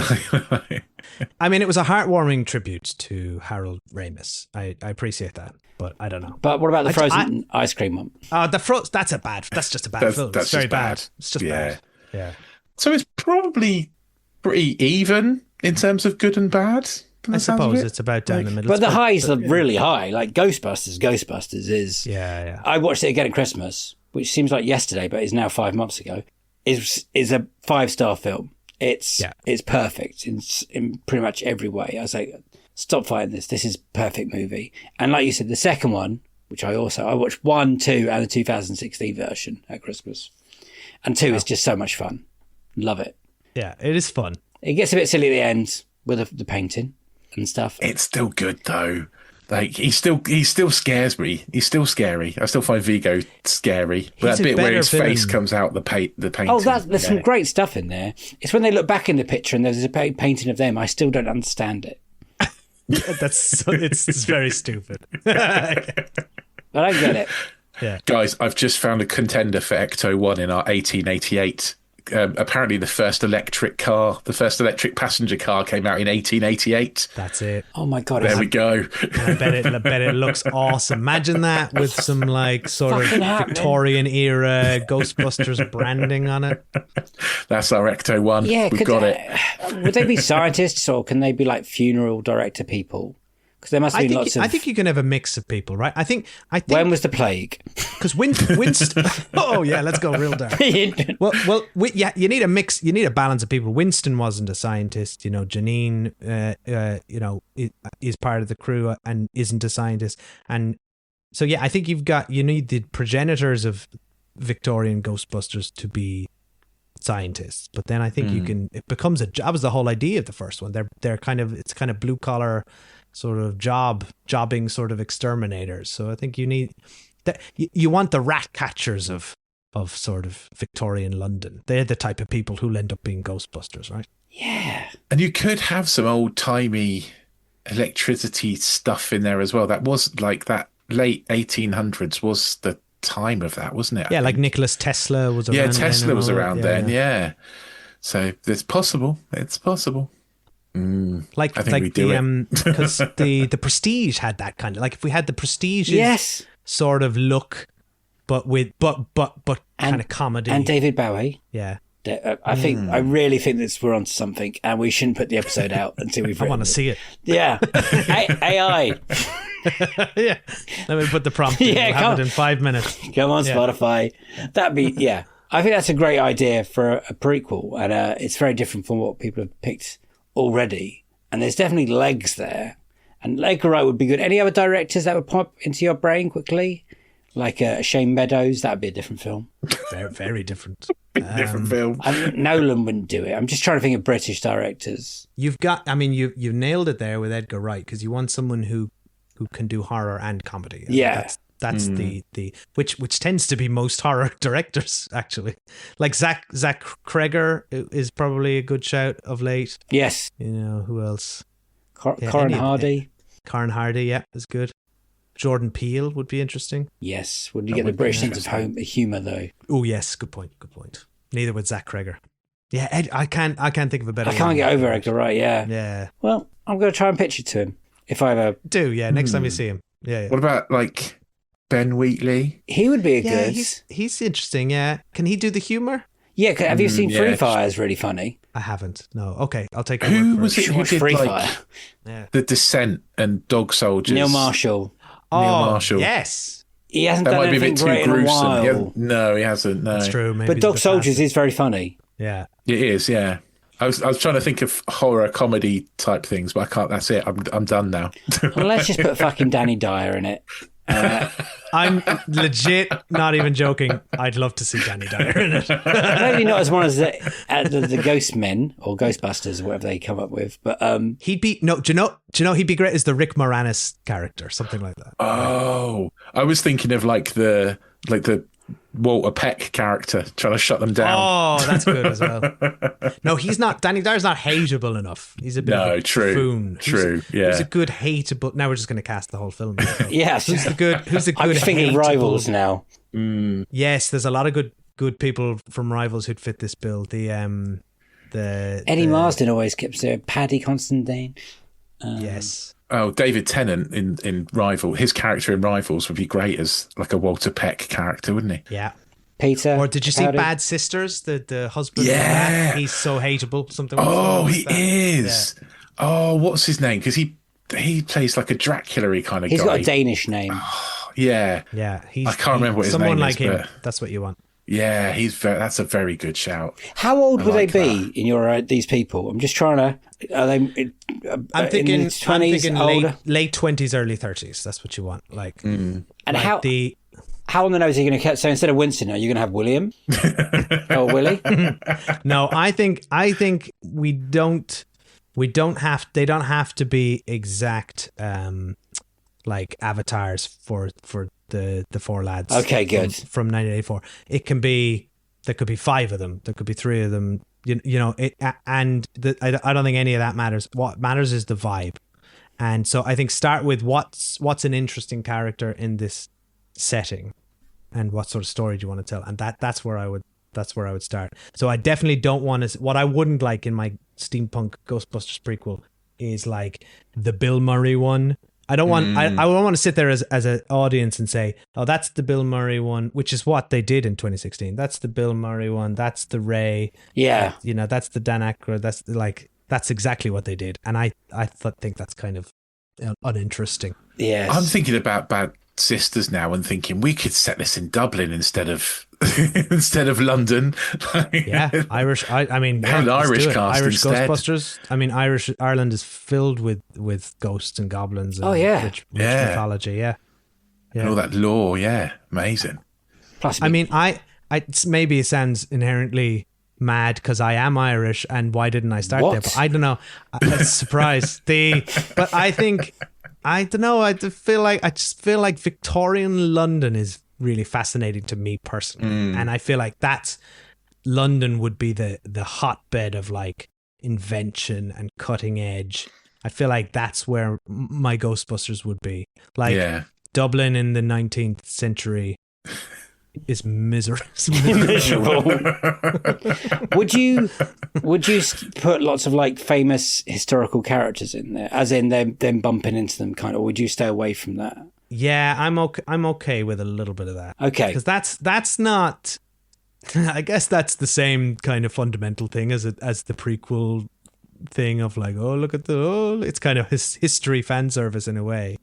I mean, it was a heartwarming tribute to Harold Ramis. I appreciate that, but I don't know. But what about the frozen ice cream one? That's just a bad film. It's very bad. It's just bad. Yeah. So it's probably pretty even in terms of good and bad. I suppose it's about down the middle. But the highs are really high. Like Ghostbusters is... Yeah. I watched it again at Christmas, which seems like yesterday, but is now 5 months ago. Is a 5-star film. It's perfect in pretty much every way. I was like, stop fighting this. This is a perfect movie. And like you said, the second one, which I watched 1, 2, and the 2016 version at Christmas. And 2 is just so much fun. Love it. Yeah, it is fun. It gets a bit silly at the end with the painting. and stuff. It's still good though. Like he still scares me. He's still scary. I still find Vigo scary. That bit where his face comes out the painting. Oh, there's some great stuff in there. It's when they look back in the picture and there's a painting of them. I still don't understand it. It's very stupid. I don't get it. Yeah, guys, I've just found a contender for Ecto 1 in our 1888. Apparently the first electric passenger car came out in 1888. That's it. Oh my god! There we go. I bet it looks awesome. Imagine that with some like sort of Victorian era Ghostbusters branding on it. That's our Ecto 1. Yeah, we've got it. Would they be scientists or can they be like funeral director people? Because there must be lots of. I think you can have a mix of people, right? I think. When was the plague? Because Winston. Oh yeah, let's go real dark. You need a mix. You need a balance of people. Winston wasn't a scientist. You know, Janine, is part of the crew and isn't a scientist. And so yeah, I think you need the progenitors of Victorian Ghostbusters to be scientists. But then I think it becomes that was the whole idea of the first one. They're kind of blue collar sort of jobbing sort of exterminators. So I think you need that. You want the rat catchers of sort of Victorian London. They're the type of people who'll end up being Ghostbusters, right? Yeah. And you could have some old timey electricity stuff in there as well. That was like that late 1800s was the time of that, wasn't it? Yeah, like Nicholas Tesla was around. Yeah, Tesla was around then. Yeah. Yeah. So it's possible. It's possible. Like I think we do it. Because the Prestige had that kind of, like, if we had the Prestige's sort of look, but with but kind of comedy, and David Bowie. Yeah, I really think that we're onto something, and we shouldn't put the episode out until we've. I want to see it. Yeah, AI. Yeah, let me put the prompt in. We'll have it in 5 minutes. Come on, Spotify. That'd be I think that's a great idea for a prequel, and it's very different from what people have picked already, and there's definitely legs there, and Edgar Wright would be good. Any other directors that would pop into your brain quickly, like Shane Meadows? That'd be a different film. Very, very different. Different film. Nolan wouldn't do it. I'm just trying to think of British directors. You've nailed it there with Edgar Wright, because you want someone who can do horror and comedy. That's the which tends to be most horror directors, actually. Like Zach Kreger is probably a good shout of late. Yes. You know, who else? Corin Hardy. Corin Hardy, yeah, is good. Jordan Peele would be interesting. Yes. Would you get the British sense of humour though? Oh yes, good point. Neither would Zach Kreger. Yeah, I can't think of a better. I can't get over Edgar Wright. Yeah. Yeah. Well, I'm going to try and pitch it to him if I ever do. Yeah, next time you see him. Yeah. What about like Ben Wheatley? He would be a good. He's interesting. Yeah. Can he do the humor? Yeah. Have you seen Free Fire? Is really funny. I haven't. No. Okay, I'll take. Who was it? Who did Free like Fire? The Descent and Dog Soldiers? Neil Marshall. Oh, Neil Marshall. Yes. He hasn't that done might be a anything bit too great gruesome. in a while. No, he hasn't. No, that's true. Maybe but Dog Soldiers is very funny. Yeah, it is. Yeah. I was trying to think of horror comedy type things, but I can't. That's it. I'm done now. Well, let's just put fucking Danny Dyer in it. I'm legit not even joking. I'd love to see Danny Dyer in it. Maybe not as one as the Ghost Men or Ghostbusters or whatever they come up with, but he'd be do you know he'd be great as the Rick Moranis character, something like that. Oh, I was thinking of like the Walter Peck character trying to shut them down. Oh, that's good as well. No, he's not. Danny Dyer's not hateable enough. He's a bit of a buffoon. True. He's a good hateable. Now we're just going to cast the whole film. Yes. Who's the good? I was thinking hateable? Rivals now. Yes, there's a lot of good people from Rivals who'd fit this bill. Eddie Marsden always keeps there. Paddy Considine. Yes. Oh, David Tennant in Rival. His character in Rivals would be great as like a Walter Peck character, wouldn't he? Yeah. Peter. Or did you see Bad Sisters? The husband. Yeah. He's so hateable. Something. Oh, like he that. is. Yeah. Oh, what's his name? Because he plays like a Dracula-y kind of guy. He's got a Danish name. Yeah. Yeah. I can't remember what his name is. Someone like him. But That's what you want. yeah, that's a very good shout. How old would they be in your these people? I'm just trying to. Are they? I'm thinking in 20s, late 20s, early 30s. That's what you want. Like, and like how on the nose are you going to catch? So instead of Winston, are you going to have William or Willie? No, I think we don't. They don't have to be exact like avatars for the four lads. Okay, good. From 1984. There could be 5 of them. There could be 3 of them. I don't think any of that matters. What matters is the vibe. And so I think start with what's an interesting character in this setting, and what sort of story do you want to tell, and that's where I would start. So I definitely don't want to. What I wouldn't like in my steampunk Ghostbusters prequel is like the Bill Murray one. I don't want. I don't want to sit there as an audience and say, "Oh, that's the Bill Murray one," which is what they did in 2016. That's the Bill Murray one. That's the Ray. Yeah. That's the Dan Aykroyd. That's exactly what they did, and I think that's kind of uninteresting. Yeah. I'm thinking about Bad Sisters now and thinking we could set this in Dublin instead of London. Yeah, Irish. I mean, have an Irish cast Irish instead. Ghostbusters. I mean, Ireland is filled with ghosts and goblins. And rich mythology. Yeah, and all that lore. Yeah, amazing. Plus, I mean, maybe it sounds inherently mad because I am Irish, and why didn't I start there? But I don't know. It's a surprise. But I think. I don't know. I just feel like Victorian London is really fascinating to me personally, and I feel like London would be the hotbed of like invention and cutting edge. I feel like that's where my Ghostbusters would be. Like Dublin in the 19th century is miserable. Would you put lots of like famous historical characters in there, as in them bumping into them, kind of, or would you stay away from that? Yeah, I'm okay with a little bit of that. Okay, because that's not. I guess that's the same kind of fundamental thing as the prequel thing of like, oh, look at it's kind of history fan service in a way.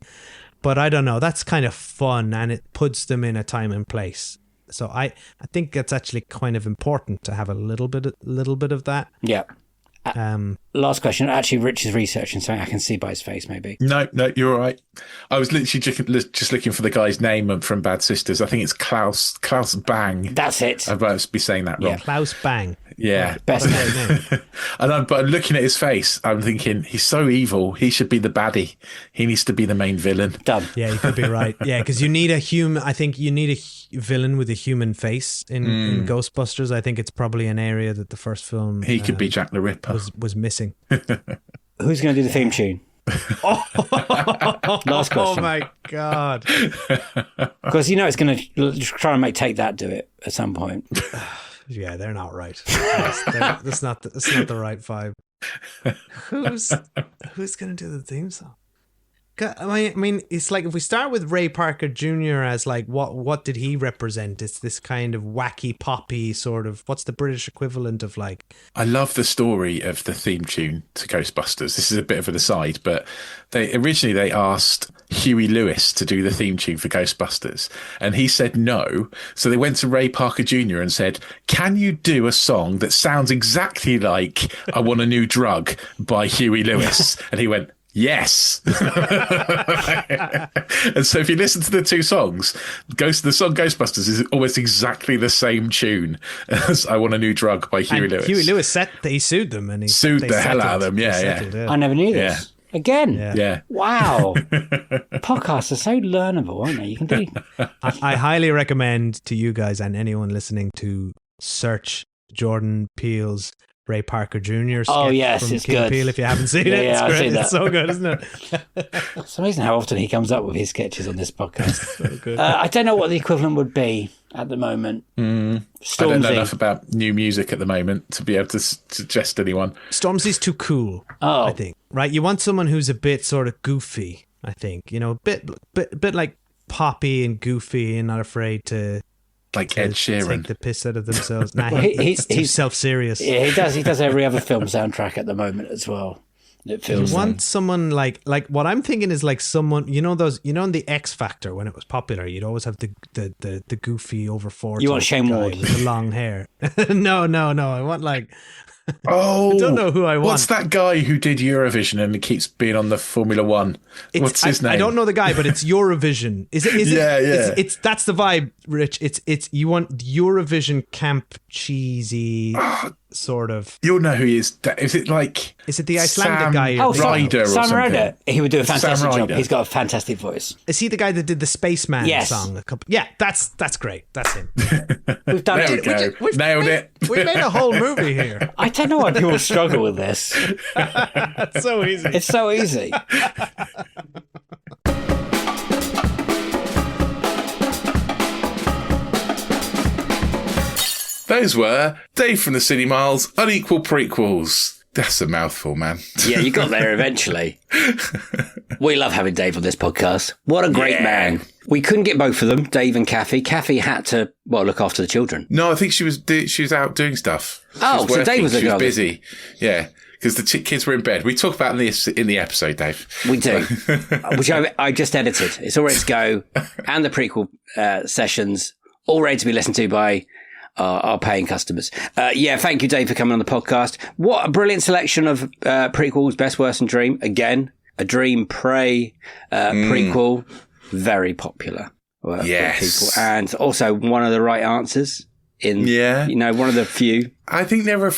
But I don't know, that's kind of fun, and it puts them in a time and place. So I think it's actually kind of important to have a little bit of that. Yeah. Last question. Actually, Rich is researching something I can see by his face, maybe. No, you're all right. I was literally just looking for the guy's name from Bad Sisters. I think it's Klaus Bang. That's it. I must be saying that wrong. Yeah, Klaus Bang. Yeah. Best name. But I'm looking at his face. I'm thinking, he's so evil. He should be the baddie. He needs to be the main villain. Done. Yeah, you could be right. Yeah, because you need a human. I think you need a villain with a human face in Ghostbusters. I think it's probably an area that the first film he could be Jack the Ripper was missing. Who's going to do the theme tune? Last question. Oh my god! Because it's going to try and make Take That do it at some point. Yeah, they're not right. That's not the right vibe. Who's going to do the theme song? I mean, it's like if we start with Ray Parker Jr. as like what did he represent? It's this kind of wacky poppy sort of. What's the British equivalent of like? I love the story of the theme tune to Ghostbusters. This is a bit of an aside, but they asked Huey Lewis to do the theme tune for Ghostbusters, and he said no. So they went to Ray Parker Jr. and said, "Can you do a song that sounds exactly like I Want a New Drug by Huey Lewis?" And he went, yes. And so if you listen to the two songs, the song Ghostbusters is almost exactly the same tune as I Want a New Drug by Huey Lewis. Huey Lewis he sued them, and he sued the hell out of them. Yeah. I never knew this. Yeah. Again. Yeah. Wow. Podcasts are so learnable, aren't they? You can do. I highly recommend to you guys and anyone listening to search Jordan Peele's Ray Parker Jr. Oh yes, from it's Key and good. Peele, if you haven't seen it, Yeah, it's great. I've seen It's so good, isn't it? It's amazing how often he comes up with his sketches on this podcast. So good. I don't know what the equivalent would be at the moment. I don't know enough about new music at the moment to be able to suggest anyone. Stormzy's too cool. I think. Right, you want someone who's a bit sort of goofy. I think, a bit like poppy and goofy, and not afraid to. Like Ed Sheeran. Take the piss out of themselves. Nah, he's too self-serious. Yeah, he does every other film soundtrack at the moment as well. It feels you want someone like what I'm thinking is like someone, in the X Factor when it was popular, you'd always have the goofy over 40. You want Shane Ward with the long hair. No. I want like I don't know who I want. What's that guy who did Eurovision and keeps being on the Formula One? What's his name? I don't know the guy, but it's Eurovision. Is it? Yeah. It's that's the vibe, Rich. It's you want Eurovision camp cheesy. sort of... You'll know who he is. Is it like... Is it the Icelandic guy? Ryder or Sam something? Ryder. He would do a fantastic Sam job. Ryder. He's got a fantastic voice. Is he the guy that did the Spaceman Yes. song? Yeah, that's great. That's him. We've done There we it. go. Nailed it. We've made a whole movie here. I don't know why people struggle with this. It's so easy. It's so easy. Those were Dave from the Cinemile's Unequal Prequels. That's a mouthful, man. Yeah, you got there eventually. We love having Dave on this podcast. What a great man. We couldn't get both of them, Dave and Kathy. Kathy had to, look after the children. No, I think she was out doing stuff. Oh, so Dave was She was the busy. Yeah, because the kids were in bed. We talk about this in the episode, Dave. We do, which I just edited. It's all ready to go, and the prequel sessions all ready to be listened to by our paying customers. Thank you, Dave, for coming on the podcast. What a brilliant selection of prequels, Best, Worst and Dream. Again, a Dream Prey prequel. Very popular. Yes. And also one of the right answers in, one of the few. I think there are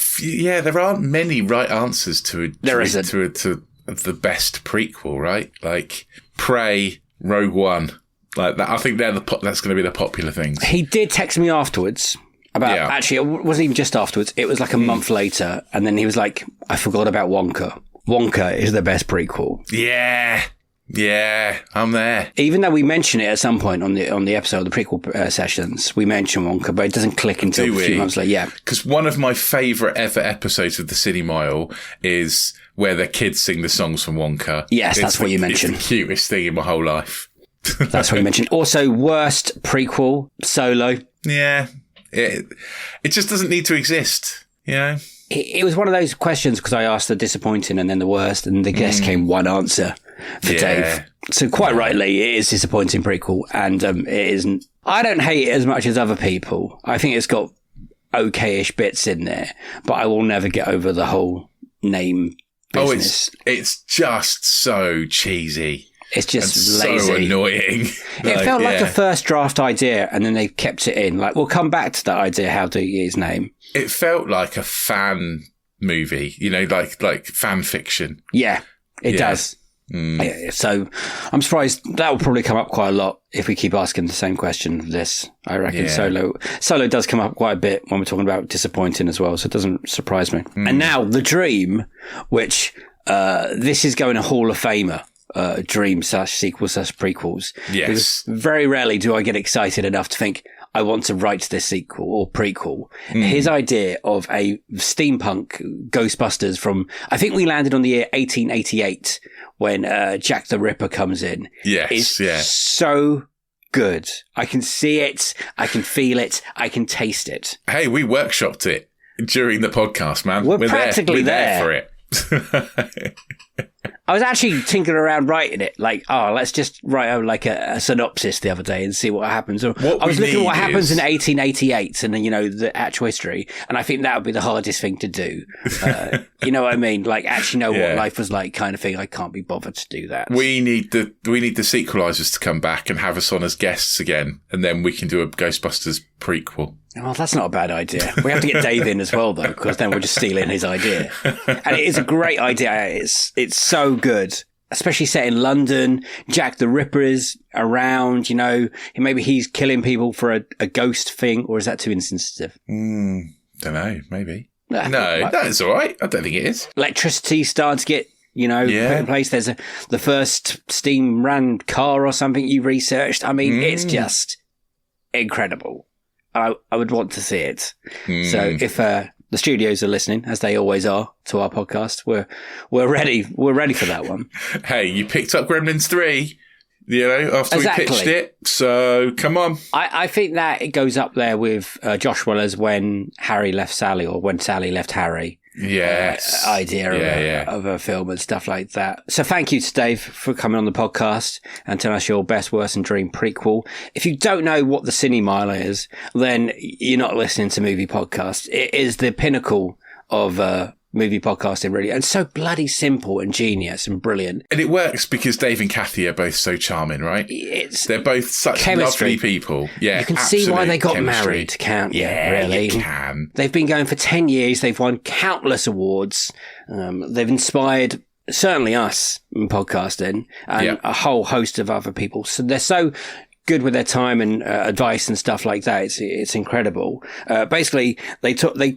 there aren't many right answers to the best prequel, right? Like Prey, Rogue One. Like that. I think that's going to be the popular things. He did text me afterwards. Actually, it wasn't even just afterwards. It was like a month later. And then he was like, I forgot about Wonka. Wonka is the best prequel. Yeah, I'm there. Even though we mention it at some point on the episode of the prequel sessions, we mention Wonka, but it doesn't click until a few months later. Yeah. Because one of my favourite ever episodes of the Cinemile is where the kids sing the songs from Wonka. Yes, that's what you mentioned. It's the cutest thing in my whole life. That's what you mentioned. Also, worst prequel, Solo. Yeah. It just doesn't need to exist, you know? It was one of those questions because I asked the disappointing and then the worst, and the guest came one answer for Dave. So quite rightly, it is disappointing prequel, and it isn't. I don't hate it as much as other people. I think it's got okay-ish bits in there, but I will never get over the whole name business. It's just so cheesy. It's just and lazy. So annoying. It felt like a first draft idea, and then they kept it in. Like, we'll come back to that idea, how to get his name. It felt like a fan movie, like fan fiction. Yeah, it does. So I'm surprised that will probably come up quite a lot if we keep asking the same question of this. I reckon Solo does come up quite a bit when we're talking about disappointing as well, so it doesn't surprise me. And now The Dream, which this is going to Hall of Famer. Dream / sequel / prequels. Yes. Because very rarely do I get excited enough to think I want to write this sequel or prequel. His idea of a steampunk Ghostbusters from, I think we landed on the year 1888 when Jack the Ripper comes in. Yes, is so good. I can see it, I can feel it, I can taste it. Hey, we workshopped it during the podcast, man. We're practically there for it. I was actually tinkering around writing it, like, let's just write a synopsis the other day and see what happens. I was looking at what happens in 1888 and then, the actual history, and I think that would be the hardest thing to do. You know what I mean? Like, actually know what life was like, kind of thing. I can't be bothered to do that. We need the sequelizers to come back and have us on as guests again, and then we can do a Ghostbusters prequel. Well, that's not a bad idea. We have to get Dave in as well, though, because then we're just stealing his idea. And it is a great idea. It's so good, especially set in London. Jack the Ripper is around, maybe he's killing people for a ghost thing, or is that too insensitive? Don't know, maybe. No, that's all right. I don't think it is. Electricity starting to get, put in place. There's the first steam ran car or something you researched. I mean, it's just incredible. I would want to see it. So if the studios are listening, as they always are, to our podcast, we're ready. We're ready for that one. Hey, you picked up Gremlins 3, after we pitched it. So come on. I think that it goes up there with Josh Weller's When Harry Left Sally, or When Sally Left Harry. Yes. Idea of a film and stuff like that. So thank you to Dave for coming on the podcast and telling us your Best, Worst and Dream prequel. If you don't know what the Cinemile is, then you're not listening to movie podcasts. It is the pinnacle of movie podcasting, really. And so bloody simple and genius and brilliant. And it works because Dave and Kathy are both so charming, right? They're both such chemistry. lovely people. Yeah, you can see why they got chemistry. married, can't you? Yeah, really. you can. They've been going for 10 years. They've won countless awards. They've inspired certainly us in podcasting and a whole host of other people. So they're so good with their time and advice and stuff like that. It's incredible. Basically, they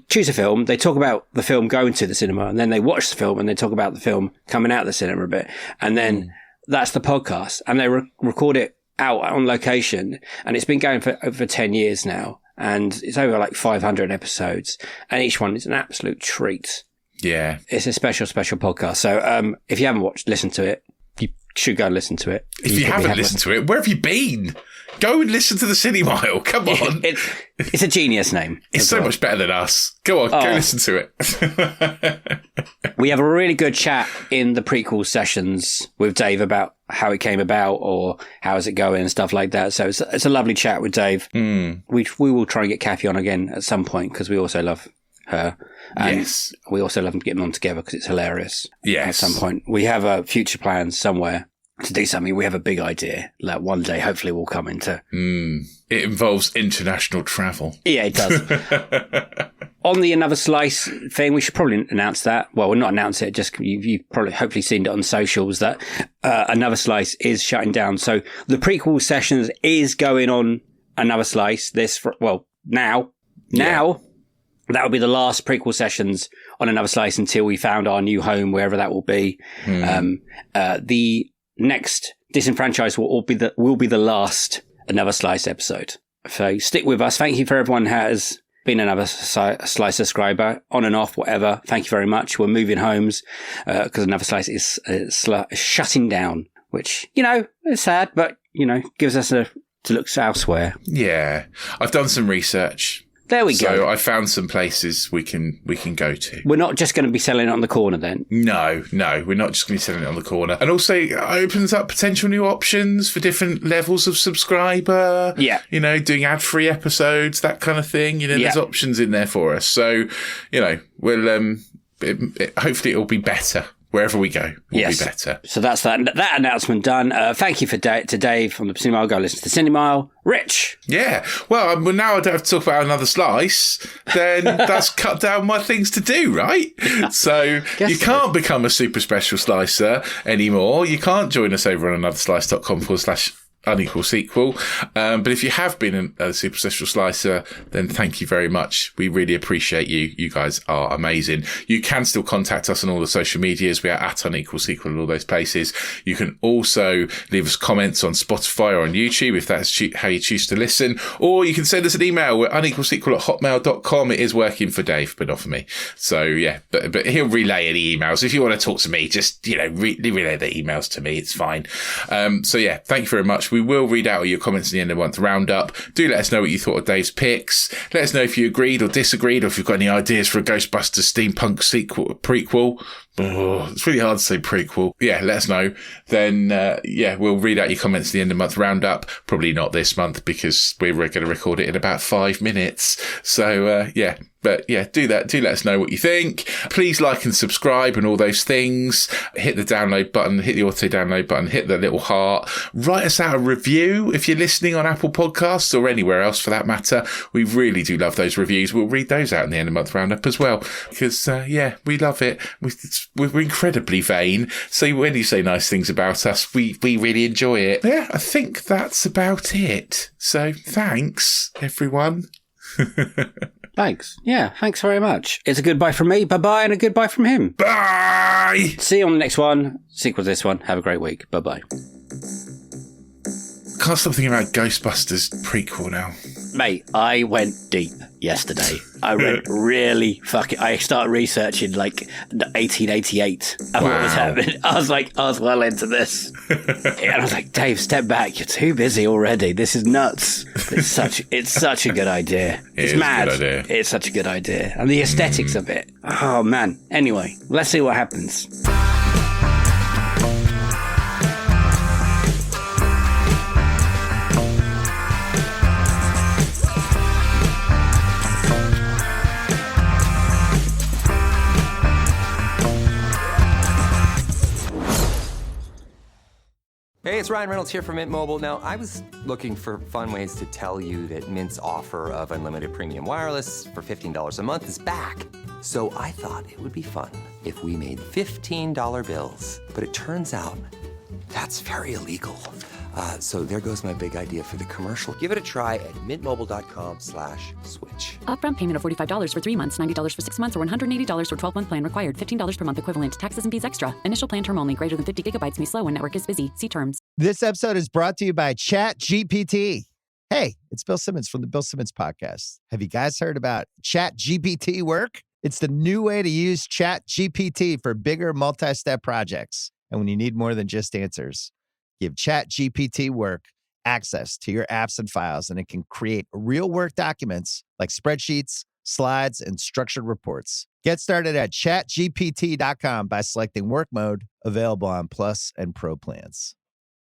choose a film, they talk about the film going to the cinema, and then they watch the film and they talk about the film coming out of the cinema a bit. And then that's the podcast. And they record it out on location. And it's been going for over 10 years now. And it's over like 500 episodes. And each one is an absolute treat. Yeah. It's a special, special podcast. So if you haven't listened to it, you should go and listen to it. If you haven't listened to it, where have you been? Go and listen to the Cinemile. Come on. It's a genius name. It's so much better than us. Go on, go listen to it. We have a really good chat in the prequel sessions with Dave about how it came about or how is it going and stuff like that. So it's a lovely chat with Dave. We will try and get Kathy on again at some point because we also love her. And yes. We also love them getting on together because it's hilarious. Yes. At some point. We have future plans somewhere to do something. We have a big idea that one day hopefully will come into. It involves international travel. Yeah, it does. On the Another Slice thing, we should probably announce that. Well, we'll not announce it. Just you've probably hopefully seen it on socials that Another Slice is shutting down. So the prequel sessions is going on Another Slice. Now. That will be the last prequel sessions on Another Slice until we found our new home, wherever that will be. The next Disenfranchised will be the last Another Slice episode. So stick with us. Thank you for everyone who has been another Slice subscriber, on and off, whatever. Thank you very much. We're moving homes because Another Slice is shutting down, which, it's sad, but, gives us to look elsewhere. Yeah. I've done some research. There we go. So I found some places we can go to. We're not just going to be selling it on the corner then? No, we're not just going to be selling it on the corner. And also it opens up potential new options for different levels of subscriber. Yeah. Doing ad-free episodes, that kind of thing. There's options in there for us. So, we'll hopefully it'll be better. Wherever we go, will be better. So that's that announcement done. Thank you to Dave from the Cinemile. Go listen to Cinemile. Rich. Yeah. Well, now I don't have to talk about Another Slice. Then that's cut down my things to do, right? So you can't become a super special slicer anymore. You can't join us over on anotherslice.com/unequal sequel. But if you have been a super special slicer, then thank you very much. We really appreciate you. You guys are amazing. You can still contact us on all the social medias. We are at unequal sequel in all those places. You can also leave us comments on Spotify or on YouTube if that's how you choose to listen, or you can send us an email. We're unequalsequel@hotmail.com. It is working for Dave, but not for me. So yeah, but he'll relay any emails. If you want to talk to me, just, relay the emails to me. It's fine. So yeah, thank you very much. We will read out your comments at the end of the month roundup. Do let us know what you thought of Dave's picks. Let us know if you agreed or disagreed, or if you've got any ideas for a Ghostbusters steampunk prequel. Oh, it's really hard to say prequel. Yeah, let us know. Then, we'll read out your comments at the end of the month roundup. Probably not this month because we're going to record it in about 5 minutes. So, But yeah, do that. Do let us know what you think. Please like and subscribe and all those things. Hit the download button, hit the auto download button, hit the little heart. Write us out a review if you're listening on Apple Podcasts or anywhere else for that matter. We really do love those reviews. We'll read those out in the end of the month roundup as well because, we love it. We're incredibly vain. So when you say nice things about us, we really enjoy it. Yeah, I think that's about it. So thanks, everyone. Thanks. Yeah, thanks very much. It's a goodbye from me, bye-bye, and a goodbye from him. Bye! See you on the next one. Sequel to this one. Have a great week. Bye-bye. Can't stop thinking about Ghostbusters prequel now. Mate, I went deep yesterday. I went really I started researching like 1888 and what was happening. I was well into this. And I was like, Dave, step back. You're too busy already. This is nuts. It's such a good idea. It's mad. A good idea. It's such a good idea. And the aesthetics of it. Oh, man. Anyway, let's see what happens. Hey, it's Ryan Reynolds here from Mint Mobile. Now, I was looking for fun ways to tell you that Mint's offer of unlimited premium wireless for $15 a month is back. So I thought it would be fun if we made $15 bills. But it turns out that's very illegal. So there goes my big idea for the commercial. Give it a try at mintmobile.com/switch. Upfront payment of $45 for 3 months, $90 for 6 months, or $180 for 12-month plan required. $15 per month equivalent. Taxes and fees extra. Initial plan term only. Greater than 50 gigabytes may slow when network is busy. See terms. This episode is brought to you by ChatGPT. Hey, it's Bill Simmons from the Bill Simmons Podcast. Have you guys heard about ChatGPT work? It's the new way to use ChatGPT for bigger multi-step projects. And when you need more than just answers, give ChatGPT work access to your apps and files, and it can create real work documents like spreadsheets, slides, and structured reports. Get started at chatgpt.com by selecting work mode, available on Plus and Pro plans.